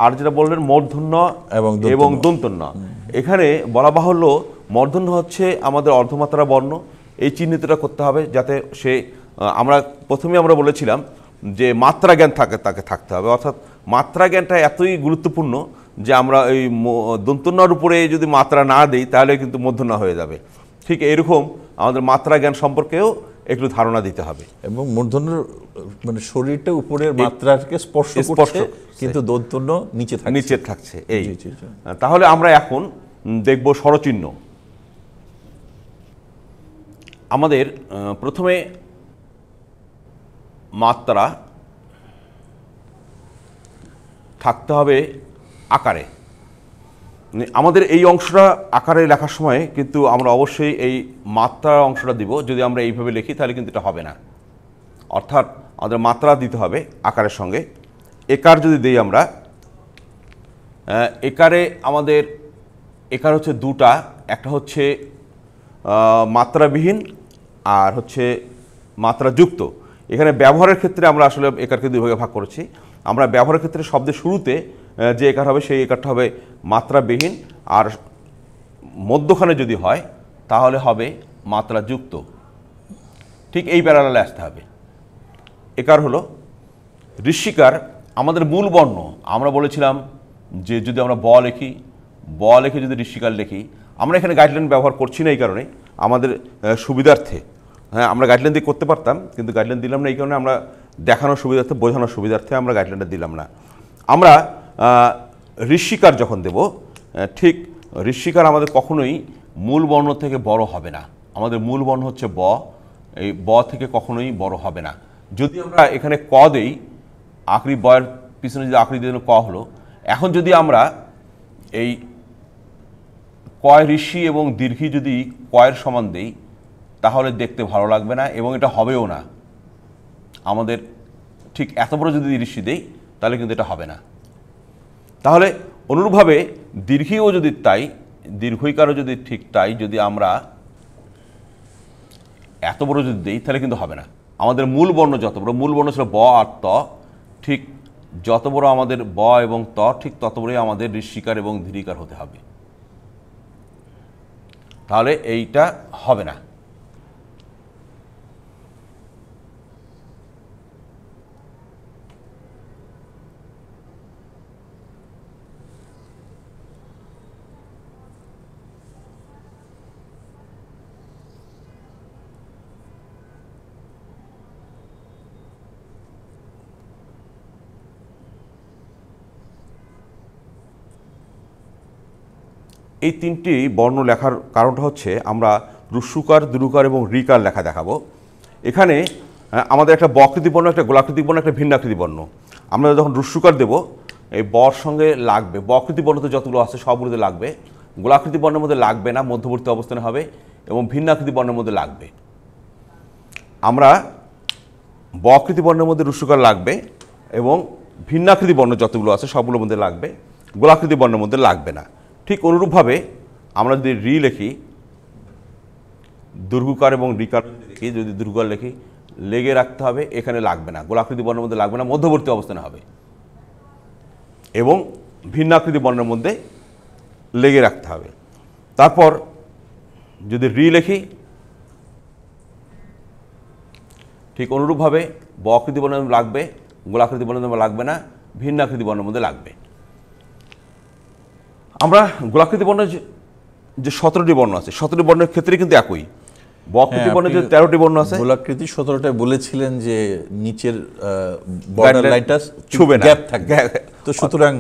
আর যেটা বললেন মূর্ধন্য এবং দন্তন্য, এখানে বলা বাহুল্য মূর্ধন্য হচ্ছে আমাদের অর্ধমাত্রা বর্ণ, এই চিহ্নিতটা করতে হবে যাতে সে, আমরা প্রথমে আমরা বলেছিলাম যে মাত্রা জ্ঞান তাকে থাকতে হবে, অর্থাৎ মাত্রা জ্ঞানটা এতই গুরুত্বপূর্ণ যে আমরা ওই দন্তন্যর উপরে যদি মাত্রা না দিই তাহলে কিন্তু মূর্ধন্য হয়ে যাবে। ঠিক এরকম আমাদের মাত্রা জ্ঞান সম্পর্কেও একটু ধারণা দিতে হবে। এবং মূর্ধন্য মানে শরীরটা উপরের মাত্রাকে স্পর্শ করছে, কিন্তু দন্তন্য নিচে থাকছে এই। তাহলে আমরা এখন দেখব স্বরচিহ্ন। আমাদের প্রথমে মাত্রা থাকতে হবে আকারে। আমাদের এই অংশটা আকারে লেখার সময় কিন্তু আমরা অবশ্যই এই মাত্রার অংশটা দিব। যদি আমরা এইভাবে লিখি তাহলে কিন্তু এটা হবে না, অর্থাৎ আমাদের মাত্রা দিতে হবে আকারের সঙ্গে। একার যদি দিই আমরা, একারে আমাদের একার হচ্ছে দুটা, একটা হচ্ছে মাত্রাবিহীন আর হচ্ছে মাত্রাযুক্ত। এখানে ব্যবহারের ক্ষেত্রে আমরা আসলে একারকে দুই ভাগে ভাগ করেছি। আমরা ব্যবহারের ক্ষেত্রে শব্দের শুরুতে যে একার হবে সেই একারটা হবে মাত্রাবিহীন, আর মধ্যখানে যদি হয় তাহলে হবে মাত্রাযুক্ত। ঠিক এই প্যারালালে আসতে হবে। একার হলো ঋষিকার। আমাদের মূল বর্ণ আমরা বলেছিলাম যে যদি আমরা ব লিখে যদি ঋষিকার লিখি, আমরা এখানে গাইডলাইন ব্যবহার করছি না এই কারণে আমাদের সুবিধার্থে। হ্যাঁ, আমরা গাইডলাইন দিয়ে করতে পারতাম, কিন্তু গাইডলাইন দিলাম না এই কারণে, আমরা দেখানোর সুবিধার্থে, বোঝানোর সুবিধার্থে আমরা গাইডলাইনটা দিলাম না। আমরা ঋষিকার যখন দেব, ঠিক ঋষিকার আমাদের কখনোই মূল বর্ণ থেকে বড় হবে না। আমাদের মূল বর্ণ হচ্ছে ব, এই ব থেকে কখনোই বড় হবে না। যদি আমরা এখানে ক দেই, আকৃতি বয়ের পিছনে যদি আকৃতি দিয়ে ক হলো, এখন যদি আমরা এই কয় ঋষি এবং দীর্ঘি যদি কয়ের সমান দেই তাহলে দেখতে ভালো লাগবে না এবং এটা হবেও না। আমাদের ঠিক এত বড় যদি ঋষি দেই তাহলে কিন্তু এটা হবে না। তাহলে অনুরূপভাবে দীর্ঘিও যদি তাই, দীর্ঘইকারও যদি ঠিক তাই, যদি আমরা এত বড় যদি দিই তাহলে কিন্তু হবে না। আমাদের মূল বর্ণ যত বড়, মূল বর্ণ ছিল ব আর ত, ঠিক যত বড় আমাদের ব এবং ত ঠিক তত বড়ই আমাদের ঋষিকার এবং দীর্ঘিকার হতে হবে, তাহলে এইটা হবে না। এই তিনটি বর্ণ লেখার কারণটা হচ্ছে আমরা রস্যুকার, দীর্ঘকার এবং ঋকার লেখা দেখাবো। এখানে আমাদের একটা বকৃতি বর্ণ, একটা গোলাকৃতি বর্ণ, একটা ভিন্নাকৃতি বর্ণ। আমরা যখন রস্যুকার দেব এই বর সঙ্গে লাগবে, বকৃতি বর্ণতে যতগুলো আছে সবগুলোতে লাগবে, গোলাকৃতি বর্ণের মধ্যে লাগবে না, মধ্যবর্তী অবস্থানে হবে, এবং ভিন্নাকৃতি বর্ণের মধ্যে লাগবে। আমরা বকৃতি বর্ণের মধ্যে রস্যুকার লাগবে এবং ভিন্নাকৃতি বর্ণ যতগুলো আছে সবগুলোর মধ্যে লাগবে, গোলাকৃতি বর্ণের মধ্যে লাগবে না। ঠিক অনুরূপভাবে আমরা যদি রি লিখি, দীর্ঘকার এবং ঋকার লিখি, যদি দীর্ঘকার লিখি লেগে রাখতে হবে, এখানে লাগবে না, গোলাকৃতি বর্ণের মধ্যে লাগবে না, মধ্যবর্তী অবস্থানে হবে, এবং ভিন্নাকৃতি বর্ণের মধ্যে লেগে রাখতে হবে। তারপর যদি রি লিখি, ঠিক অনুরূপভাবে বকৃতি বর্ণের মধ্যে লাগবে, গোলাকৃতি বর্ণের মধ্যে লাগবে না, ভিন্নাকৃতি বর্ণের মধ্যে লাগবে। আমরা গোলাকৃতি বর্ণের যে 17টি বর্ণ আছে, 17টি বর্ণের ক্ষেত্রে কিন্তু একই। বকৃতি বর্ণের যে 13টি বর্ণ আছে, গোলাকৃতি 17টায় বলেছিলেন যে নিচের বর্ডার লাইনটা ছুবে না, গ্যাপ থাকবে, তো সুতরাং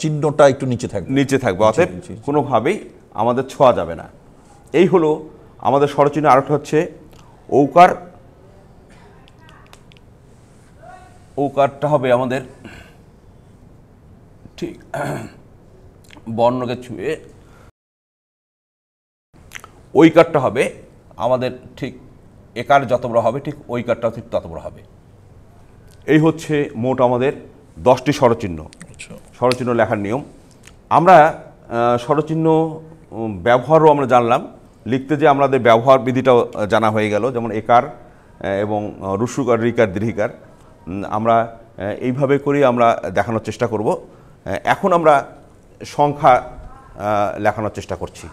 চিহ্নটা একটু নিচে থাকবে, অতএব কোনোভাবেই আমাদের ছোঁয়া যাবে না। এই হলো আমাদের স্বরচিহ্ন। আরেকটা হচ্ছে ঔকার। ঔকারটা হবে আমাদের ঠিক বর্ণকে ছুঁয়ে, ঐকারটা হবে আমাদের ঠিক একার যত বড় হবে ঠিক ঐকারটাও ঠিক তত বড় হবে। এই হচ্ছে মোট আমাদের 10টি স্বরচিহ্ন, স্বরচিহ্ন লেখার নিয়ম। আমরা স্বরচিহ্ন ব্যবহারও আমরা জানলাম, লিখতে যে আমাদের ব্যবহার বিধিটাও জানা হয়ে গেল, যেমন একার এবং রস্যুকার, ঋকার, দীর্ঘিকার আমরা এইভাবে করেই আমরা দেখানোর চেষ্টা করব। এখন আমরা সংখ্যা লেখানোর চেষ্টা করছি।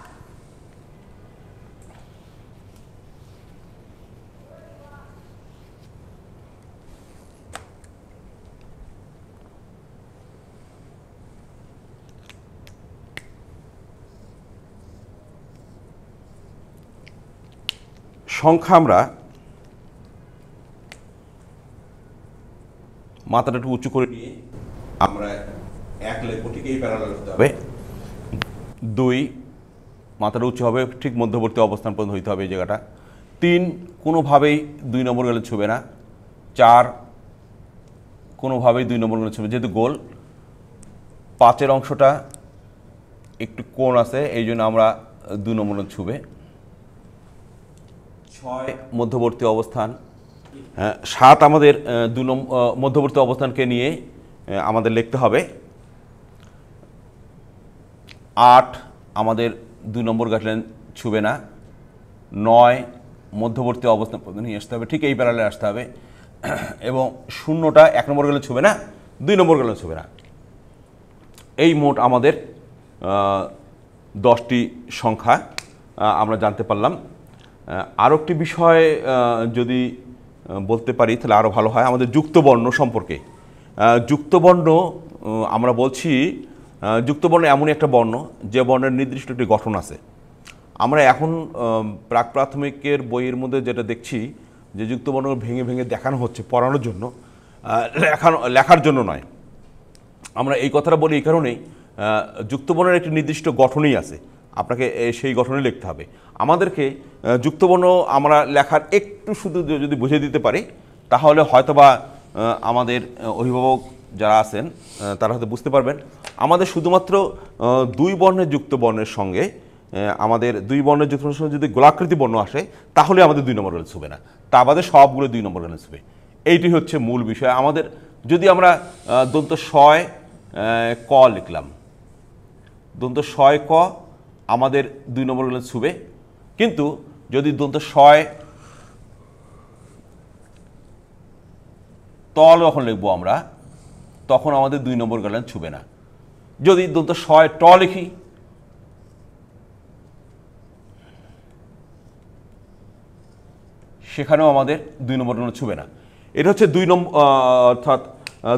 সংখ্যা আমরা মাথাটা একটু উঁচু করে নিয়ে আমরা 1 লিখব, ঠিক এই প্যারালাল হতে হবে। 2 মাথাটা উঁচু হবে, ঠিক মধ্যবর্তী অবস্থান পর্যন্ত হইতে হবে এই জায়গাটা। 3 কোনোভাবেই 2 নম্বর গেলে ছুবে না। 4 কোনোভাবেই 2 নম্বর গেলে ছুবে, যেহেতু গোল। 5-এর অংশটা একটু কোণ আছে, এই জন্য আমরা 2 নম্বর গেলে ছুবে। 6 মধ্যবর্তী অবস্থান। 7 আমাদের 2 নম্বর মধ্যবর্তী অবস্থানকে নিয়ে আমাদের লিখতে হবে। 8 আমাদের 2 নম্বর গাঁটলেন ছুবে না। 9 মধ্যবর্তী অবস্থান পর্যন্ত নিয়ে আসতে হবে, ঠিক এই প্যারালে আসতে হবে। এবং 0টা 1 নম্বর গেলে ছুবে না, 2 নম্বর গেলে ছুবে না। এই মোট আমাদের 10টি সংখ্যা আমরা জানতে পারলাম। আরও একটি বিষয় যদি বলতে পারি তাহলে আরও ভালো হয়, আমাদের যুক্তবর্ণ সম্পর্কে। যুক্তবর্ণ আমরা বলছি, যুক্তবর্ণ এমনই একটা বর্ণ যে বর্ণের নির্দিষ্ট একটি গঠন আছে। আমরা এখন প্রাক প্রাথমিকের বইয়ের মধ্যে যেটা দেখছি যে যুক্তবর্ণ ভেঙে ভেঙে দেখানো হচ্ছে পড়ানোর জন্য, লেখার জন্য নয়। আমরা এই কথাটা বলি এই কারণেই, যুক্তবর্ণের একটি নির্দিষ্ট গঠনই আছে, আপনাকে সেই গঠনে লিখতে হবে। আমাদেরকে যুক্তবর্ণ আমরা লেখার একটু শুধু যদি বুঝিয়ে দিতে পারি তাহলে হয়তোবা আমাদের অভিভাবক যারা আছেন তারা হয়তো বুঝতে পারবেন। আমাদের শুধুমাত্র 2 বর্ণের যুক্ত বর্ণের সঙ্গে, আমাদের 2 বর্ণের যুক্ত বর্ণের সঙ্গে যদি গোলাকৃতি বর্ণ আসে তাহলে আমাদের 2 নম্বর গেলে ছুবে না, তা বাদে সবগুলো 2 নম্বর গেলে ছুবে। এইটি হচ্ছে মূল বিষয়। আমাদের যদি আমরা দন্ত শয় ক লিখলাম, দন্ত শয় ক আমাদের 2 নম্বর গেলে ছুবে, কিন্তু যদি দন্ত শয় তল যখন লিখবো আমরা তখন আমাদের 2 নম্বর গেলেন ছুবে না। যদি দন্ত শয় ট লিখি সেখানেও আমাদের 2 নম্বর গেলেন ছুবে না। এটা হচ্ছে 2 নম্বর, অর্থাৎ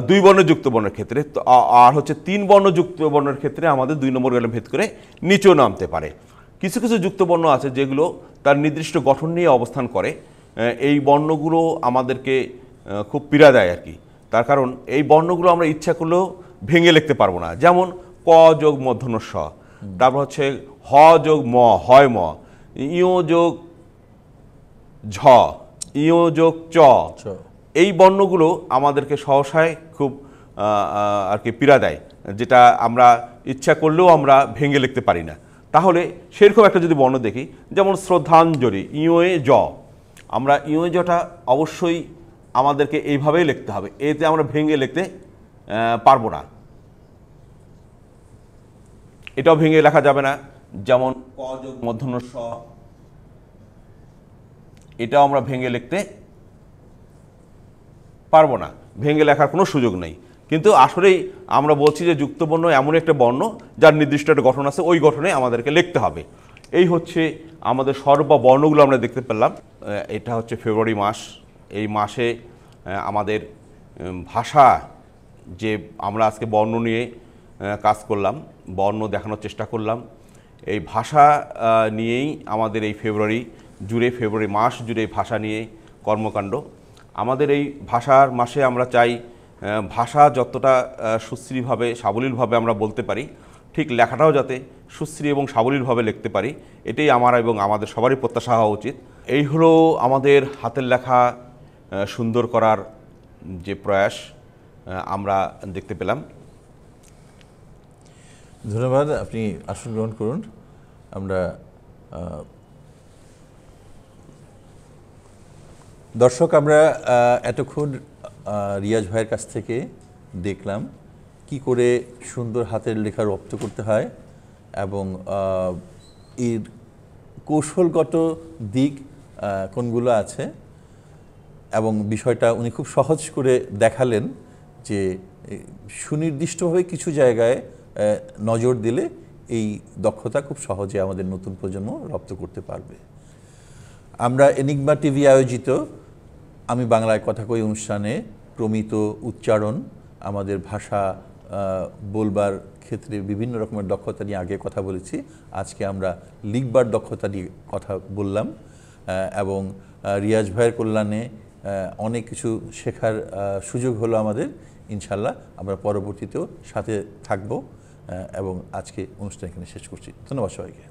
2 বর্ণ যুক্ত বর্ণের ক্ষেত্রে। আর হচ্ছে 3 বর্ণ যুক্ত বর্ণের ক্ষেত্রে আমাদের 2 নম্বর গেলে ভেদ করে নিচেও নামতে পারে। কিছু কিছু যুক্ত বর্ণ আছে যেগুলো তার নির্দিষ্ট গঠন নিয়ে অবস্থান করে। এই বর্ণগুলো আমাদেরকে খুব পীড়া দেয় আর কি। তার কারণ এই বর্ণগুলো আমরা ইচ্ছা করলেও ভেঙে লিখতে পারবো না। যেমন ক যোগ মূর্ধন্য ষ, তারপর হচ্ছে হ যোগ ম, হয় ম, ইয় যোগ ঝ, ইয় যোগ চ, এই বর্ণগুলো আমাদেরকে সহসায় খুব আর কি পীড়া দেয়, যেটা আমরা ইচ্ছা করলেও আমরা ভেঙে লিখতে পারি না। তাহলে সেরকম একটা যদি বর্ণ দেখি, যেমন শ্রদ্ধাঞ্জলি, ইয়ে জ, আমরা ইয়ে জটা অবশ্যই আমাদেরকে এইভাবেই লিখতে হবে, এতে আমরা ভেঙে লিখতে পারবো না, এটাও ভেঙে লেখা যাবে না। যেমন ক যোগ মূর্ধন্য ষ, এটাও আমরা ভেঙে লিখতে পারবো না, ভেঙে লেখার কোনো সুযোগ নেই। কিন্তু আসলেই আমরা বলছি যে যুক্তবর্ণ এমন একটা বর্ণ যার নির্দিষ্ট একটা গঠন আছে, ওই গঠনে আমাদেরকে লিখতে হবে। এই হচ্ছে আমাদের সর্ববর্ণগুলো আমরা দেখতে পেলাম। এটা হচ্ছে ফেব্রুয়ারি মাস। এই মাসে আমাদের ভাষা, যে আমরা আজকে বর্ণ নিয়ে কাজ করলাম, বর্ণ দেখানোর চেষ্টা করলাম, এই ভাষা নিয়েই আমাদের এই ফেব্রুয়ারি জুড়ে, ফেব্রুয়ারি মাস জুড়ে ভাষা নিয়ে কর্মকাণ্ড। আমাদের এই ভাষার মাসে আমরা চাই ভাষা যতটা সুশ্রীভাবে সাবলীলভাবে আমরা বলতে পারি, ঠিক লেখাটাও যাতে সুশ্রী এবং সাবলীলভাবে লিখতে পারি, এটাই আমার এবং আমাদের সবারই প্রত্যাশা হওয়া উচিত। এই হলো আমাদের হাতের লেখা সুন্দর করার যে প্রয়াস আমরা দেখতে পেলাম। ধন্যবাদ, আপনি আসন গ্রহণ করুন। আমরা দর্শক, আমরা এতক্ষণ রিয়াজ ভাইয়ের কাছ থেকে দেখলাম কি করে সুন্দর হাতের লেখা রপ্ত করতে হয় এবং এর কৌশলগত দিক কোনগুলো আছে, এবং বিষয়টা উনি খুব সহজ করে দেখালেন যে সুনির্দিষ্টভাবে কিছু জায়গায় নজর দিলে এই দক্ষতা খুব সহজে আমাদের নতুন প্রজন্ম রপ্ত করতে পারবে। আমরা এনিগমা টিভি আয়োজিত আমি বাংলায় কথা কই অনুষ্ঠানে প্রমিত উচ্চারণ, আমাদের ভাষা বলবার ক্ষেত্রে বিভিন্ন রকমের দক্ষতা নিয়ে আগে কথা বলেছি। আজকে আমরা লিখবার দক্ষতা নিয়ে কথা বললাম। এবং রিয়াজ ভাইয়ের কল্যাণে অনেক কিছু শেখার সুযোগ হলো আমাদের। ইনশাল্লাহ আমরা পরবর্তীতেও সাথে থাকব এবং আজকে অনুষ্ঠান এখানে শেষ করছি। ধন্যবাদ সবাইকে।